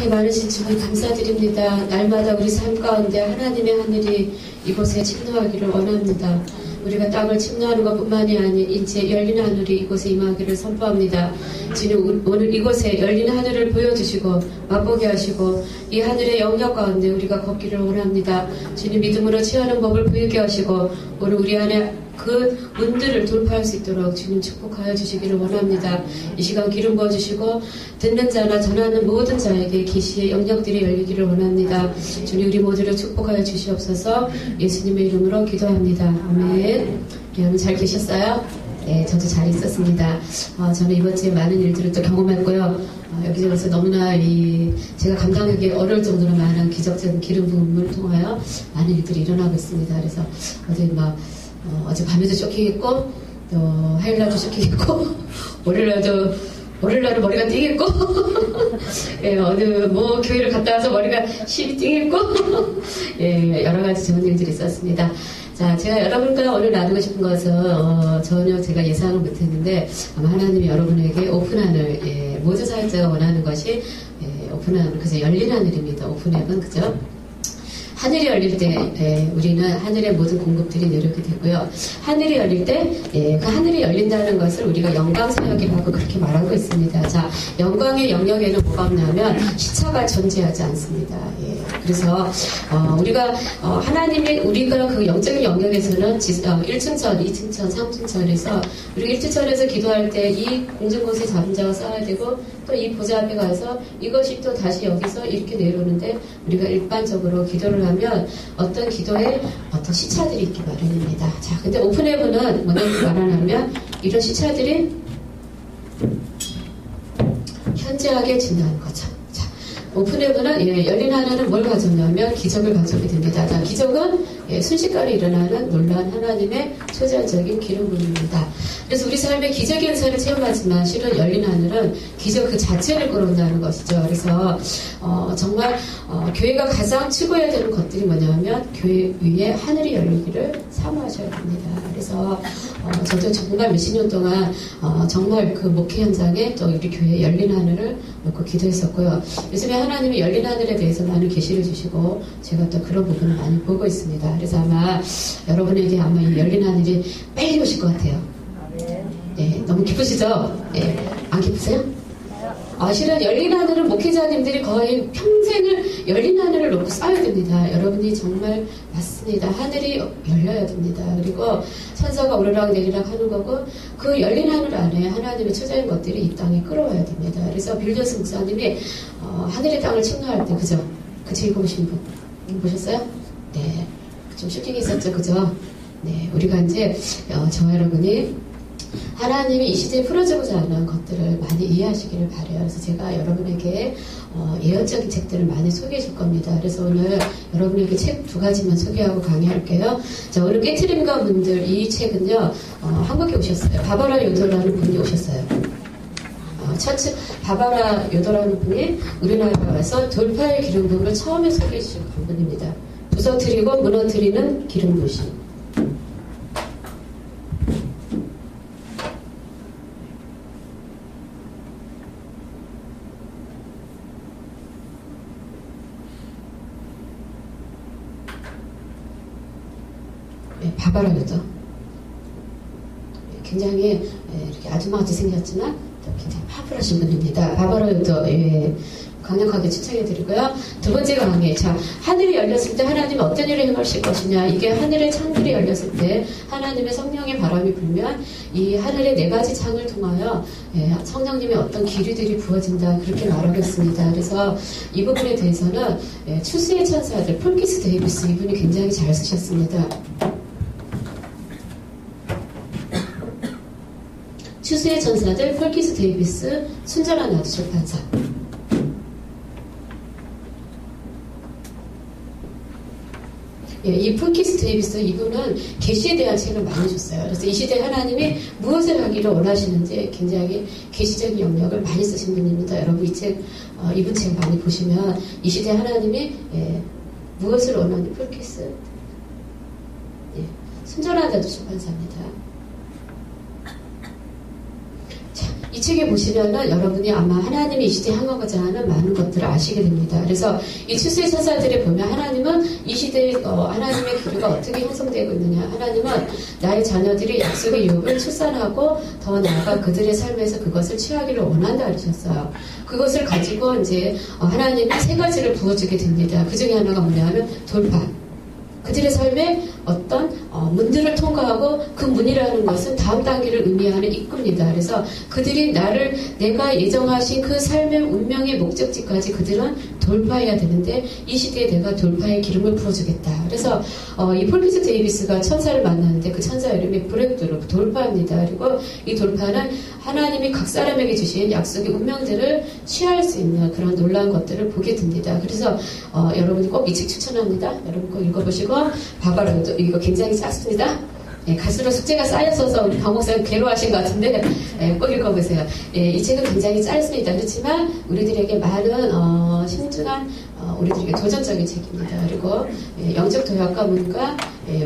사랑이 많으신 주님 감사드립니다. 날마다 우리 삶 가운데 하나님의 하늘이 이곳에 침노하기를 원합니다. 우리가 땅을 침노하는 것뿐만이 아닌 이제 열린 하늘이 이곳에 임하기를 선포합니다. 주님 오늘 이곳에 열린 하늘을 보여주시고 맛보게 하시고 이 하늘의 영역 가운데 우리가 걷기를 원합니다. 주님 믿음으로 취하는 법을 보이게 하시고 오늘 우리 안에 그 문들을 돌파할 수 있도록 주님 축복하여 주시기를 원합니다. 이 시간 기름 부어주시고 듣는 자나 전하는 모든 자에게 계시의 영역들이 열리기를 원합니다. 주님 우리 모두를 축복하여 주시옵소서. 예수님의 이름으로 기도합니다. 아멘. 여러분 잘 계셨어요? 네, 저도 잘 있었습니다. 저는 이번 주에 많은 일들을 또 경험했고요. 여기저기서 너무나 제가 감당하기 어려울 정도로 많은 기적적인 기름 부음을 통하여 많은 일들이 일어나고 있습니다. 그래서 어제 밤에도 쇼킹했고, 또 화요일날도 쇼킹했고, 월요일날은 머리가 띵했고, 예, 교회를 갔다 와서 머리가 심이 띵했고, 예, 여러 가지 좋은 일들이 있었습니다. 자, 제가 여러분과 오늘 나누고 싶은 것은, 전혀 제가 예상을 못했는데, 아마 하나님이 여러분에게 오픈 하늘, 예, 모든 사역자가 원하는 것이, 예, 오픈 하늘, 그죠? 열린 하늘입니다. 오픈앱은, 그죠? 하늘이 열릴 때 우리는 하늘의 모든 공급들이 내려오게 되고요. 하늘이 열릴 때 그 하늘이 열린다는 것을 우리가 영광사역이라고 그렇게 말하고 있습니다. 자, 영광의 영역에는 뭐가 없냐면 시차가 존재하지 않습니다. 예, 그래서 우리가 우리가 그 영적인 영역에서는 1층천, 2층천, 3층천에서 우리가 1층천에서 기도할 때 이 공중곳에 잡은 자가 쌓아야 되고 또 이 보좌 앞에 가서 이것이 또 다시 여기서 이렇게 내려오는데 우리가 일반적으로 기도를 하면 어떤 기도에 어떤 시차들이 있기 마련입니다. 자, 근데 오픈헤븐은 뭐냐고 말하냐면 이런 시차들이 현저하게 진행하는 거죠. 자, 오픈헤븐은 열린 하늘은 뭘 가졌냐면 기적을 가져오게 됩니다. 자, 기적은 순식간에 일어나는 놀라운 하나님의 초자연적인 기름 부음입니다. 그래서 우리 삶에 기적의 은사를 체험하지만 실은 열린 하늘은 기적 그 자체를 끌어온다는 것이죠. 그래서 정말 교회가 가장 추구해야 되는 것들이 뭐냐면 교회 위에 하늘이 열리기를 사모하셔야 됩니다. 그래서 저도 정말 몇십 년 동안 정말 그 목회 현장에 또 우리 교회에 열린 하늘을 놓고 기도했었고요. 요즘에 하나님이 열린 하늘에 대해서 많은 계시를 주시고 제가 또 그런 부분을 많이 보고 있습니다. 그래서 아마 여러분에게 아마 이 열린 하늘이 빨리 오실 것 같아요. 네, 너무 기쁘시죠? 네, 안 기쁘세요? 실은 열린 하늘은 목회자님들이 거의 평생을 열린 하늘을 놓고 쌓아야 됩니다. 여러분이 정말 맞습니다. 하늘이 열려야 됩니다. 그리고 천사가 오르락 내리락 하는 거고 그 열린 하늘 안에 하나님의 초자연 것들이 이 땅에 끌어와야 됩니다. 그래서 빌려스 목사님이 하늘의 땅을 침노할 때 그죠? 그 책 읽어보신 분 보셨어요? 네, 좀 쇼킹이 있었죠, 그죠? 네, 우리가 이제 저와 여러분이 하나님이 이 시대에 풀어주고자 하는 것들을 많이 이해하시기를 바라요. 그래서 제가 여러분에게 예언적인 책들을 많이 소개해 줄 겁니다. 그래서 오늘 여러분에게 책 2가지만 소개하고 강의할게요. 자, 오늘 깨트림가 분들 이 책은요 한국에 오셨어요. 바바라 요더라는 분이 오셨어요. 바바라 요더라는 분이 우리나라에 와서 돌파의 기름 부음을 처음에 소개해 주신 분입니다. 부서뜨리고 무너뜨리는 기름 부으심. 바바라 요더. 굉장히 이렇게 아줌마같이 생겼지만 또 굉장히 파워풀하신 분입니다. 바바라 요더. 강력하게 추천해드리고요. 2번째 강의. 자, 하늘이 열렸을 때 하나님은 어떤 일을 행하실 것이냐. 이게 하늘의 창들이 열렸을 때 하나님의 성령의 바람이 불면 이 하늘의 4가지 창을 통하여 성령님의 어떤 기류들이 부어진다. 그렇게 말하고 있습니다. 그래서 이 부분에 대해서는 추수의 천사들 폴키스 데이비스 이분이 굉장히 잘 쓰셨습니다. 추수의 천사들 폴키스 데이비스 순전한 나도 출판사. 이 폴키스 데이비스 이분은 계시에 대한 책을 많이 줬어요. 그래서 이 시대에 하나님이 무엇을 하기를 원하시는지 굉장히 계시적인 영역을 많이 쓰신 분입니다. 여러분 이분 책 많이 보시면 이 시대에 하나님이 무엇을 원하는지 폴키스 순전한 자도 출판사입니다. 자, 이 이 책에 보시면은 여러분이 아마 하나님이 이 시대에 향하고자 하는 많은 것들을 아시게 됩니다. 그래서 이 출세 천사들에 보면 하나님은 이 시대에 하나님의 기류가 어떻게 형성되고 있느냐. 하나님은 나의 자녀들이 약속의 유업을 출산하고 더 나아가 그들의 삶에서 그것을 취하기를 원한다 그러셨어요. 그것을 가지고 이제 하나님이 세 가지를 부어주게 됩니다. 그 중에 하나가 뭐냐면 돌파. 그들의 삶에 어떤 문들을 통과하고 그 문이라는 것은 다음 단계를 의미하는 입구입니다. 그래서 그들이 내가 예정하신 그 삶의 운명의 목적지까지 그들은 돌파해야 되는데 이 시대에 내가 돌파의 기름을 부어주겠다. 그래서 이 폴피즈 데이비스가 천사를 만났는데 그 천사 이름이 브렉드루, 돌파입니다. 그리고 이 돌파는 하나님이 각 사람에게 주신 약속의 운명들을 취할 수 있는 그런 놀라운 것들을 보게 됩니다. 그래서 여러분이 꼭 이 책 추천합니다. 여러분 꼭 읽어보시고 바바라도 이거 굉장히 짧습니다. 예, 갈수록 숙제가 쌓여서 우리 박 목사님 괴로워하신 것 같은데 꼭 읽어보세요. 이 책은 굉장히 짧습니다. 그렇지만 우리들에게 많은 신중한 우리들에게 도전적인 책입니다. 그리고 영적 도약과 문과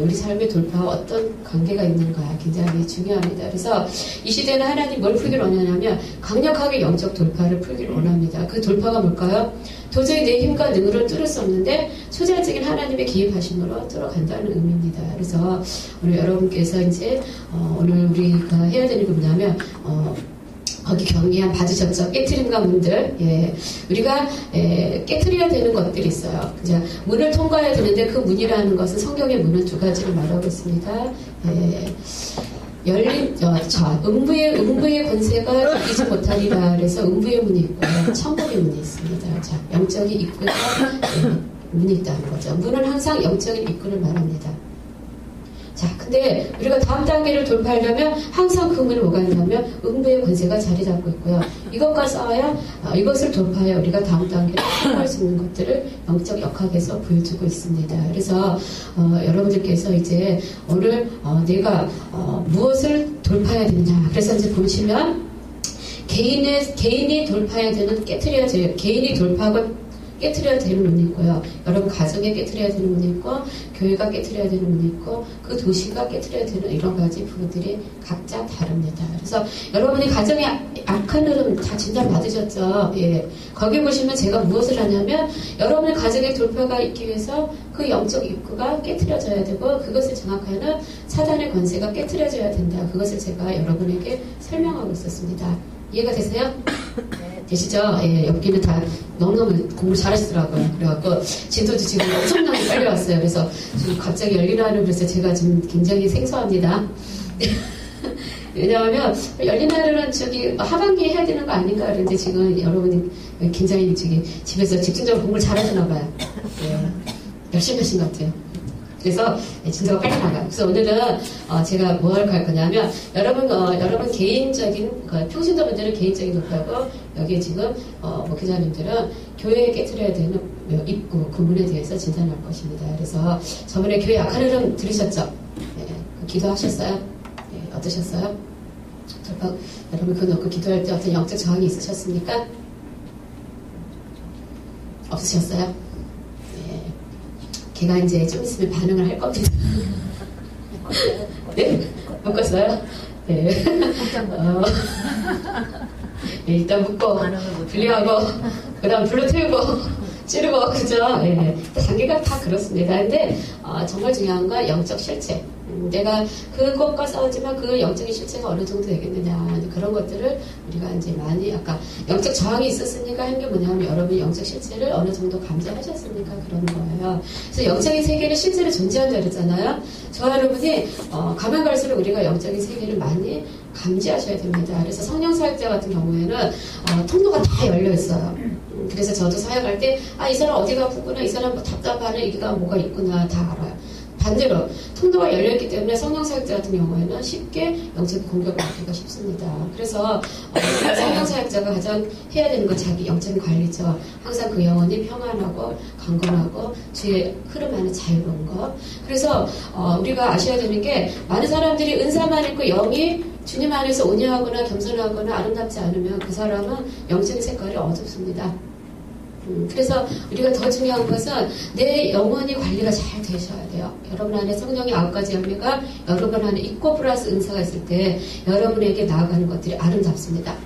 우리 삶의 돌파와 어떤 관계가 있는가 굉장히 중요합니다. 그래서 이 시대는 하나님 뭘 풀기를 원하냐면 강력하게 영적 돌파를 풀기를 원합니다. 그 돌파가 뭘까요? 도저히 내 힘과 능으로 뚫을 수 없는데 초자적인 하나님의 개입하심으로 뚫어간다는 의미입니다. 그래서 오늘 여러분께서 이제 오늘 우리가 해야 되는 게 뭐냐면 거기 경계한 받으셨죠? 깨트림과 문들. 예. 우리가 깨트려야 되는 것들이 있어요. 이제 문을 통과해야 되는데 그 문이라는 것은 성경의 문은 두 가지를 말하고 있습니다. 예. 음부의 권세가 이기지 못하리라. 그래서 음부의 문이 있고요. 천국의 문이 있습니다. 자, 영적인 입구가 문이 있다는 거죠. 문은 항상 영적인 입구를 말합니다. 자, 근데 우리가 다음 단계를 돌파하려면 항상 그 문을 뭐가 있냐면 음부의 권세가 자리 잡고 있고요. 이것과 싸워야 이것을 돌파하여 우리가 다음 단계를 통과할 수 있는 것들을 영적 역학에서 보여주고 있습니다. 그래서 여러분들께서 이제 오늘 내가 무엇을 돌파해야 되느냐. 그래서 이제 보시면 개인이 돌파해야 되는 개인이 돌파하고 깨트려야 되는 문이 있고요. 여러분 가정에 깨트려야 되는 문이 있고 교회가 깨트려야 되는 문이 있고 그 도시가 깨트려야 되는 이런 가지 부분들이 각자 다릅니다. 그래서 여러분이 가정의 악한 흐름 다 진단 받으셨죠? 예. 거기 보시면 제가 무엇을 하냐면 여러분의 가정의 돌파가 있기 위해서 그 영적 입구가 깨트려져야 되고 그것을 장악하는 사단의 권세가 깨트려져야 된다. 그것을 제가 여러분에게 설명하고 있었습니다. 이해가 되세요? 되시죠? 예, 여기는 다 너무너무 공부 잘하시더라고요. 그래갖고 진도도 지금 엄청나게 빨리 왔어요. 그래서 지금 갑자기 열리나를 그래서 제가 지금 굉장히 생소합니다. 왜냐하면 열리나르는 하반기에 해야 되는 거 아닌가 그런데 지금 여러분이 굉장히 집에서 집중적으로 공부를 잘하시나 봐요. 예, 열심히 하신 것 같아요. 그래서 진도가 빨리 나가요. 그래서 오늘은 제가 뭘 할 거냐면 여러분 개인적인 평신도 분들은 개인적인 돌파고 여기 지금 목회자님들은 교회에 깨트려야 되는 입구 그 문에 대해서 진단할 것입니다. 그래서 저번에 교회 약한 흐름 들으셨죠? 네, 기도하셨어요? 네, 어떠셨어요? 돌파 여러분 그거 놓고 기도할 때 어떤 영적 저항이 있으셨습니까? 없으셨어요? 걔가 이제 좀 있으면 반응을 할 겁니다. 네? 묶었어요? 네. 네, 일단 묶고, 분리하고, 그 다음 불로 태우고, 찌르고, 그죠? 네. 단계가 다 그렇습니다. 근데, 정말 중요한 건 영적 실체. 내가 그것과 싸우지만 그 영적인 실체가 어느 정도 되겠느냐. 그런 것들을 우리가 이제 많이, 아까 영적 저항이 있었으니까 한 게 뭐냐면 여러분이 영적 실체를 어느 정도 감지하셨으니까 그런 거예요. 그래서 영적인 세계는 실제로 존재한다 그랬잖아요. 저와 여러분이, 가면 갈수록 우리가 영적인 세계를 많이 감지하셔야 됩니다. 그래서 성령 사역자 같은 경우에는, 통로가 다 열려 있어요. 그래서 저도 사역할 때, 이 사람 어디가 아프구나, 이 사람 뭐 답답하네, 이가 뭐가 있구나, 다 알아요. 반대로 통로가 열려있기 때문에 성령사역자 같은 경우에는 쉽게 영적인 공격을 받기가 쉽습니다. 그래서 성령사역자가 가장 해야 되는 건 자기 영적인 관리죠. 항상 그 영혼이 평안하고 강건하고 주의 흐름 안에 자유로운 것. 그래서 우리가 아셔야 되는 게 많은 사람들이 은사만 있고 영이 주님 안에서 온유하거나 겸손하거나 아름답지 않으면 그 사람은 영적인 색깔이 어둡습니다. 그래서 우리가 더 중요한 것은 내 영혼이 관리가 잘 되셔야 돼요. 여러분 안에 성령의 9가지 열매가 여러분 안에 있고 플러스 은사가 있을 때 여러분에게 나아가는 것들이 아름답습니다.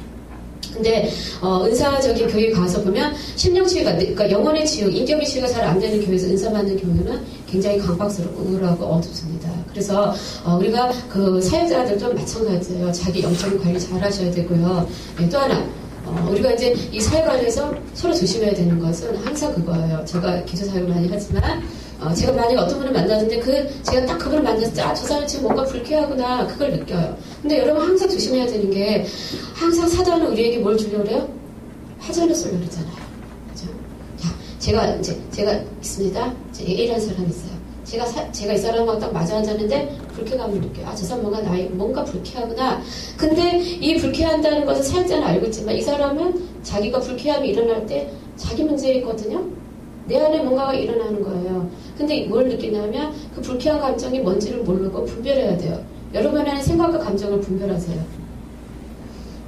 근데 은사적인 교회 가서 보면 심령치유가, 그러니까 영혼의 치유, 인격의 치유가 잘 안 되는 교회에서 은사 받는 경우는 굉장히 강박스럽고 우울하고 어둡습니다. 그래서 우리가 그 사역자들도 마찬가지예요. 자기 영적인 관리 잘 하셔야 되고요. 네, 또 하나 우리가 이제 이 사역 안에서 서로 조심해야 되는 것은 항상 그거예요. 제가 기도 사역을 많이 하지만 제가 만약에 어떤 분을 만나는데 제가 딱 그분을 만났을 때 저 사람 지금 뭔가 불쾌하구나 그걸 느껴요. 근데 여러분 항상 조심해야 되는 게 항상 사단은 우리에게 뭘 주려고 그래요? 화전을 쏘려고 그러잖아요. 그죠? 자, 제가 있습니다. A라는 사람이 있어요. 제가 이 사람하고 딱 마주 앉았는데 불쾌감을 느껴요. 저 사람 뭔가 불쾌하구나. 근데 이 불쾌한다는 것을 사역자는 알고 있지만 이 사람은 자기가 불쾌함이 일어날 때 자기 문제이거든요. 내 안에 뭔가가 일어나는 거예요. 근데 뭘 느끼냐면 그 불쾌한 감정이 뭔지를 모르고 분별해야 돼요. 여러분 안에 생각과 감정을 분별하세요.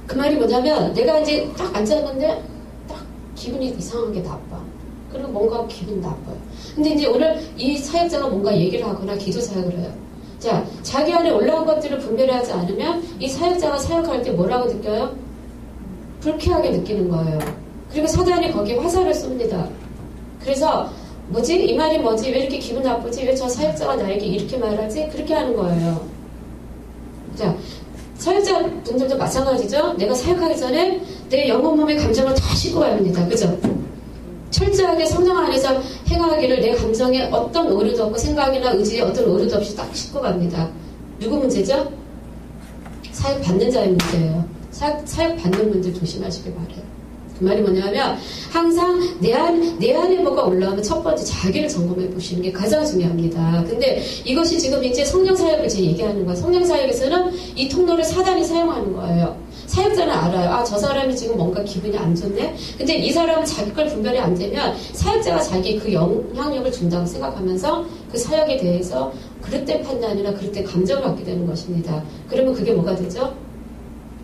그 말이 뭐냐면 내가 이제 딱 앉았는데 딱 기분이 이상하게 나빠. 그리고 뭔가 기분 나빠요. 근데 이제 오늘 이 사역자가 뭔가 얘기를 하거나 기도 사역을 해요. 자, 자기 안에 올라온 것들을 분별하지 않으면 이 사역자가 사역할 때 뭐라고 느껴요? 불쾌하게 느끼는 거예요. 그리고 사단이 거기에 화살을 쏩니다. 그래서 이 말이 뭐지? 왜 이렇게 기분 나쁘지? 왜 저 사역자가 나에게 이렇게 말하지? 그렇게 하는 거예요. 자, 사역자 분들도 마찬가지죠? 내가 사역하기 전에 내 영혼 몸의 감정을 다 싣고 가야 합니다. 그죠? 철저하게 성령 안에서 행하기를 내 감정에 어떤 오류도 없고 생각이나 의지에 어떤 오류도 없이 딱 싣고 갑니다. 누구 문제죠? 사역 받는 자의 문제예요. 사역 받는 분들 조심하시길 바래요. 그 말이 뭐냐면 항상 내 안에 뭐가 올라오면 첫 번째 자기를 점검해 보시는 게 가장 중요합니다. 근데 이것이 지금 이제 성령 사역을 제가 얘기하는 거예요. 성령 사역에서는 이 통로를 사단이 사용하는 거예요. 사역자는 알아요. 저 사람이 지금 뭔가 기분이 안 좋네? 근데 이 사람은 자기 걸 분별이 안 되면 사역자가 자기 그 영향력을 준다고 생각하면서 그 사역에 대해서 그릇된 판단이나 그릇된 감정을 갖게 되는 것입니다. 그러면 그게 뭐가 되죠?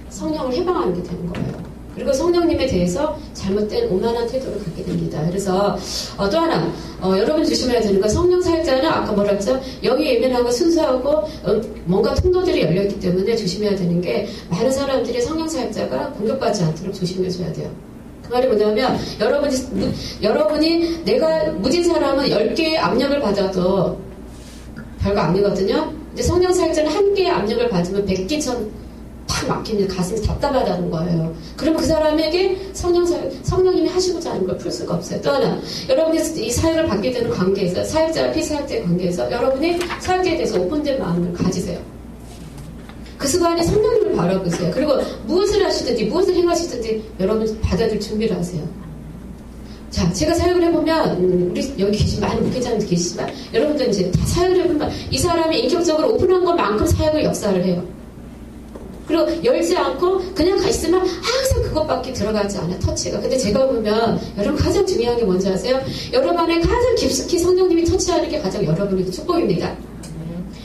성령을 해방하는 게 되는 거예요. 그리고 성령님에 대해서 잘못된 오만한 태도를 갖게 됩니다. 그래서 또 하나 여러분 조심해야 되는 건 성령 사역자는 아까 뭐라 했죠? 영이 예민하고 순수하고 뭔가 통로들이 열려있기 때문에 조심해야 되는 게 많은 사람들이 성령 사역자가 공격받지 않도록 조심해줘야 돼요. 그 말이 뭐냐면 여러분이 내가 무진 사람은 10개의 압력을 받아도 별거 아니거든요. 근데 성령 사역자는 한 개의 압력을 받으면 100개처럼 탁 막히면 가슴이 답답하다는 거예요. 그러면 그 사람에게 성령님이 하시고자 하는 걸 풀 수가 없어요. 또 하나, 여러분이 이 사역을 받게 되는 관계에서, 사역자와 피사역자의 관계에서 여러분이 사역자에 대해서 오픈된 마음을 가지세요. 그 순간에 성령님을 바라보세요. 그리고 무엇을 하시든지, 무엇을 행하시든지 여러분 받아들 준비를 하세요. 자, 제가 사역을 해보면, 우리 여기 계신 많은 목회자님들 계시지만, 여러분들 이제 다 사역을 해보면, 이 사람이 인격적으로 오픈한 것만큼 사역을 역사를 해요. 그리고 열지 않고 그냥 가 있으면 항상 그것밖에 들어가지 않아, 터치가. 근데 제가 보면 여러분 가장 중요한 게 뭔지 아세요? 여러분 안에 가장 깊숙이 성령님이 터치하는 게 가장 여러분에게 축복입니다.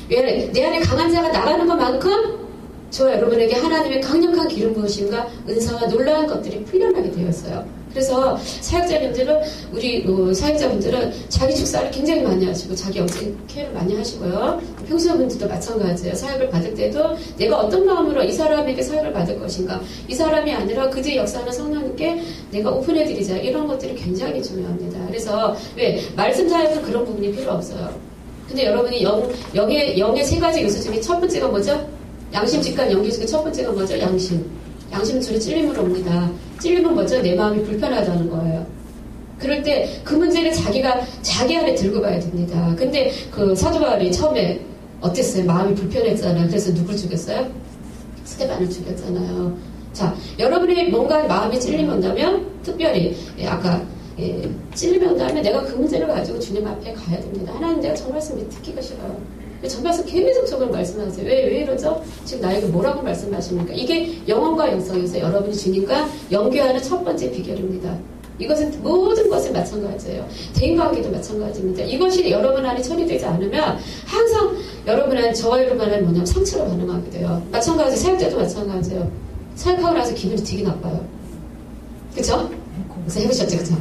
왜? 내 안에 강한 자가 나가는 것만큼 저와 여러분에게 하나님의 강력한 기름 부으심과 은사와 놀라운 것들이 풀려나게 되었어요. 그래서 사역자분들은 우리 사역자분들은 자기 축사를 굉장히 많이 하시고 자기 영적 케어를 많이 하시고요. 평소분들도 마찬가지예요. 사역을 받을 때도 내가 어떤 마음으로 이 사람에게 사역을 받을 것인가, 이 사람이 아니라 그들의 역사하는 성령님께 내가 오픈해드리자, 이런 것들이 굉장히 중요합니다. 그래서 왜 말씀 사역은 그런 부분이 필요 없어요. 근데 여러분이 영의 세 가지 요소 중에 첫 번째가 뭐죠? 양심, 직관, 연기 중에 첫 번째가 뭐죠? 양심은 주로 찔림으로 옵니다. 찔림은 뭐죠? 내 마음이 불편하다는 거예요. 그럴 때 그 문제를 자기 안에 들고 가야 됩니다. 근데 그 사도 바울이 처음에 어땠어요? 마음이 불편했잖아요. 그래서 누굴 죽였어요? 스데반을 죽였잖아요. 자, 여러분이 뭔가 마음이 찔림이 온다면 특별히 아까 찔림이 온다면 내가 그 문제를 가지고 주님 앞에 가야 됩니다. 하나님, 내가 저 말씀 듣기가 싫어요. 저 말씀 계속적으로 말씀하세요. 왜 이러죠? 지금 나에게 뭐라고 말씀하십니까? 이게 영혼과 영성에서 여러분이 주님과 연결하는 첫 번째 비결입니다. 이것은 모든 것에 마찬가지예요. 대인관계도 마찬가지입니다. 이것이 여러분 안에 처리되지 않으면 항상 저와 여러분 안에 뭐냐면 상처로 반응하게 돼요. 마찬가지, 사역자도 마찬가지예요. 사역하고 나서 기분이 되게 나빠요. 그쵸? 그래서 해보셨죠? 그쵸?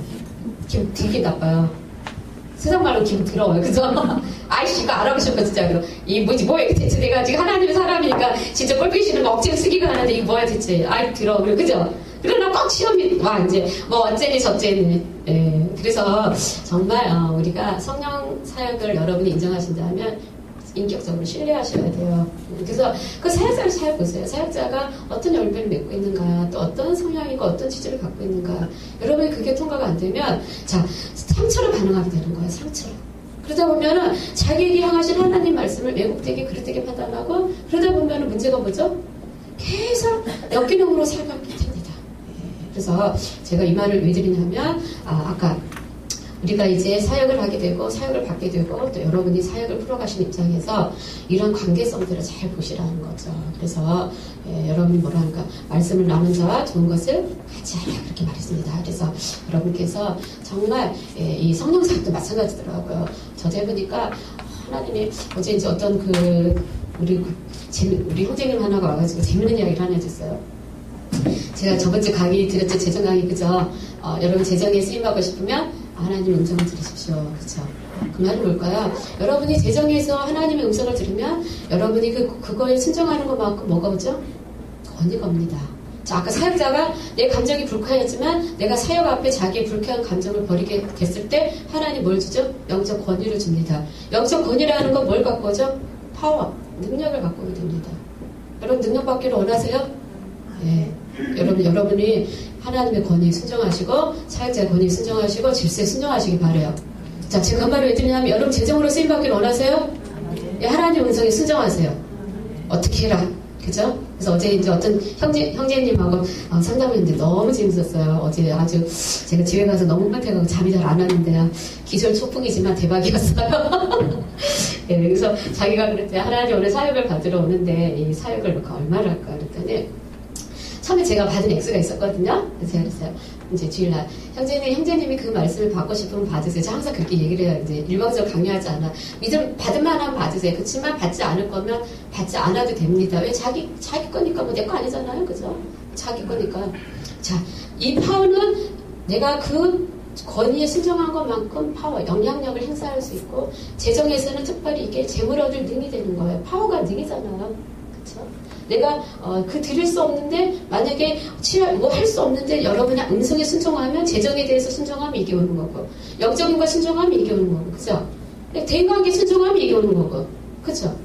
기분 되게 나빠요. 세상 말로 기분 더러워요. 그죠? 아이씨, 이거 알아보셨고, 진짜. 뭐야, 대체 내가 지금 하나님의 사람이니까 진짜 꼴보기 싫은 거 억지로 쓰기가 하는데 이게 뭐야, 대체. 아이, 더러워. 그죠? 그러나 꼭 시험이 와 이제 뭐 어째니 저째니. 예. 그래서 정말 우리가 성령 사역을 여러분이 인정하신다면 인격적으로 신뢰하셔야 돼요. 그래서 그 사역자를 잘 보세요. 사역자가 어떤 열매를 맺고 있는가, 또 어떤 성향이고 어떤 취지를 갖고 있는가. 여러분이 그게 통과가 안 되면 자 상처로 반응하게 되는 거예요. 상처로. 그러다 보면은 자기에게 향하신 하나님 말씀을 왜곡되게 그릇되게 판단하고 그러다 보면은 문제가 뭐죠? 계속 역기능으로 살아가게 됩니다. 그래서 제가 이 말을 왜 드리냐면 아까 우리가 이제 사역을 하게 되고 사역을 받게 되고 또 여러분이 사역을 풀어가신 입장에서 이런 관계성들을 잘 보시라는 거죠. 그래서 여러분이 뭐라 하는가 말씀을 나눈 자와 좋은 것을 같이 하라 그렇게 말했습니다. 그래서 여러분께서 정말 이 성령 사역도 마찬가지더라고요. 저도 해보니까 하나님이 어제 이제 어떤 우리 형제님 하나가 와가지고 재밌는 이야기를 하나 해줬어요. 제가 저번주 강의 드렸죠. 재정 강의 그죠? 여러분 재정에 쓰임받고 싶으면 하나님 음성을 들으십시오. 그렇죠? 그 말은 뭘까요? 여러분이 재정에서 하나님의 음성을 들으면 여러분이 그거에 순종하는 것만큼 뭐가 오죠? 권위가 옵니다. 자, 아까 사역자가 내 감정이 불쾌하지만 내가 사역 앞에 자기의 불쾌한 감정을 버리게 됐을 때 하나님 뭘 주죠? 영적 권위를 줍니다. 영적 권위라는 건 뭘 갖고 오죠? 파워, 능력을 갖고 오게 됩니다. 여러분 능력 받기를 원하세요? 네. 여러분이 하나님의 권위에 순종하시고 사역자의 권위에 순종하시고 질서에 순종하시기 바래요. 자, 제가 그 말을 왜 드리냐면 여러분 재정으로 쓰임받기를 원하세요? 예, 하나님 음성에 순종하세요. 어떻게 해라. 그죠? 그래서 어제 이제 어떤 형제님하고 상담했는데 너무 재밌었어요. 어제 아주 제가 집에 가서 너무 못해가지고 잠이 잘 안 왔는데요. 기절 초풍이지만 대박이었어요. 예, 그래서 자기가 그랬대. 하나님 오늘 사역을 받으러 오는데 이 사역을 얼마를 할까 그랬더니 처음에 제가 받은 액수가 있었거든요. 그래서 제가 그랬어요. 이제 주일날 형제님이 그 말씀을 받고 싶으면 받으세요. 제가 항상 그렇게 얘기를 해요. 이제 일방적으로 강요하지 않아. 믿음 받을 만하면 받으세요. 그렇지만 받지 않을 거면 받지 않아도 됩니다. 왜 자기 거니까 뭐 내 거 아니잖아요. 그죠? 자기 거니까. 자, 이 파워는 내가 그 권위에 순종한 것만큼 파워, 영향력을 행사할 수 있고 재정에서는 특별히 이게 재물 얻을 능이 되는 거예요. 파워가 능이잖아요. 그렇죠? 내가 드릴 수 없는데 만약에 뭐 할 수 없는데 여러분이 음성에 순종하면 재정에 대해서 순종하면 이게 오는 거고 영적인 거 순종하면 이게 오는 거고 그죠? 대인관계 순종하면 이게 오는 거고 그죠?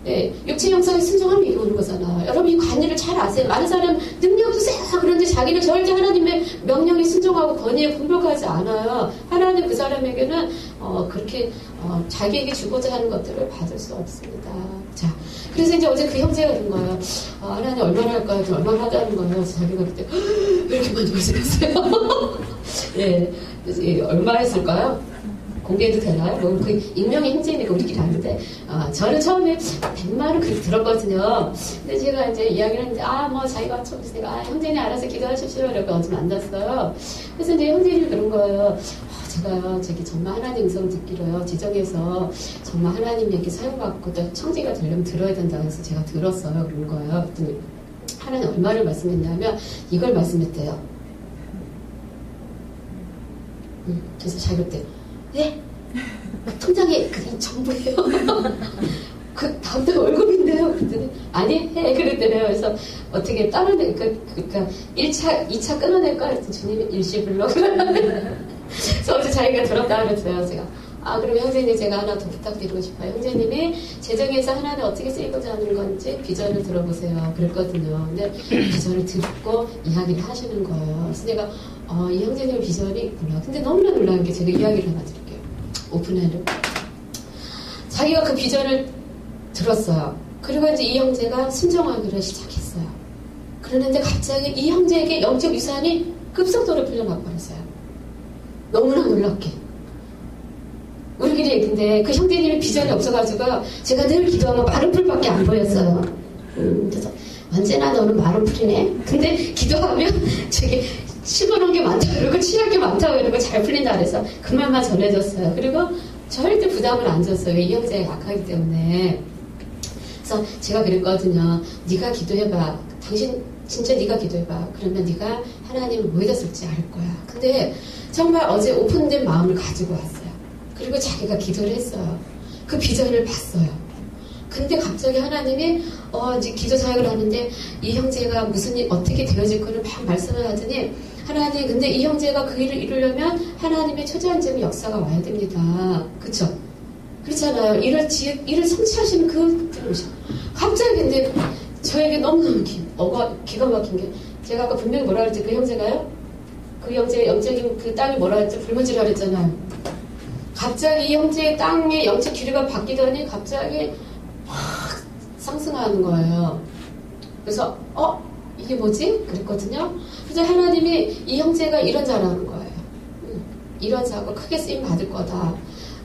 네, 육체 영상에 순종하면 이게 오는 거잖아. 여러분 이 관리를 잘 아세요. 많은 사람 능력도 세요. 그런데 자기는 절대 하나님의 명령에 순종하고 권위에 굴복하지 않아요. 하나님 그 사람에게는 그렇게 자기에게 주고자 하는 것들을 받을 수 없습니다. 자, 그래서 이제 어제 그 형제가 그런 거예요. 하나님 얼마나 할까요? 얼마나 하자는 거예요. 그래서 자기가 그때 왜 이렇게 많이 말씀했어요? 예, 얼마 했을까요? 공개해도 되나요? 뭐, 그, 익명의 형제니까 우리끼리 아는데, 저는 처음에 100만원 그렇게 들었거든요. 근데 제가 이제 이야기를 했는데, 뭐, 자기가 처음 내가, 형제님 알아서 기도하십시오. 이렇게 어제 만났어요. 그래서 이제 형제님이 그런 거예요. 제가요, 정말 하나님 음성을 듣기로요, 지정해서 정말 하나님에게 사용받고 또 청지가 되려면 들어야 된다고 해서 제가 들었어요. 그런 거예요. 그랬더니, 하나님 얼마를 말씀했냐면, 이걸 말씀했대요. 그래서 자기가 그때, 네? 통장에 그냥 정부예요. 그 다음 달 월급인데요. 그랬더니 아니 해 그랬더래요. 그래서 어떻게 다른 그러니까 1차, 2차 끊어낼까 그랬더니 주님이 일시불로 그래서 어제 자기가 들었다 그랬어요. 제가 그럼 형제님 제가 하나 더 부탁드리고 싶어요. 형제님이 재정에서 하나님 어떻게 쓰이고자 하는 건지 비전을 들어보세요. 그랬거든요. 근데 비전을 듣고 이야기를 하시는 거예요. 그래서 내가 이 형제님 비전이 있구나. 근데 너무나 놀라운 게 제가 이야기를 하나 드릴게요. 오픈해로 자기가 그 비전을 들었어요. 그리고 이제 이 형제가 순종하기를 시작했어요. 그러는데 갑자기 이 형제에게 영적 유산이 급속도로 풀려나고 버렸어요. 너무나 놀랍게. 우리끼리 얘기인데 그 형제님이 비전이 없어가지고 제가 늘 기도하면 마른 풀밖에 안 보였어요. 그래서 언제나 너는 마른 풀이네. 근데 기도하면 저기 심어놓은 게 많다고 그러고 치할 게 많다고 그러고 잘 풀린다 그래서 그 말만 전해줬어요. 그리고 절대 부담을 안 줬어요. 이 형제가 약하기 때문에. 그래서 제가 그랬거든요. 네가 기도해봐. 당신 진짜 네가 기도해봐. 그러면 네가 하나님을 뭐 해줬을지 알 거야. 근데 정말 어제 오픈된 마음을 가지고 왔어요. 그리고 자기가 기도를 했어요. 그 비전을 봤어요. 근데 갑자기 하나님이 이제 기도 사역을 하는데 이 형제가 무슨 일 어떻게 되어질 거를 막 말씀을 하더니 하나님 근데 이 형제가 그 일을 이루려면 하나님의 초자연적인 역사가 와야 됩니다. 그쵸? 그렇잖아요. 일을 성취하시는 그 분이셔. 갑자기 근데 저에게 너무너무 기가 막힌 게 제가 아까 분명히 뭐라 그랬지? 그 형제가요? 그 형제의 영적인 그 땅이 뭐라 그랬죠? 불모지라 그랬잖아요. 갑자기 이 형제의 땅의 영적 기류가 바뀌더니 갑자기 확 상승하는 거예요. 그래서 이게 뭐지? 그랬거든요. 그래서 하나님이 이 형제가 이런 자라는 거예요. 이런 자고 크게 쓰임 받을 거다.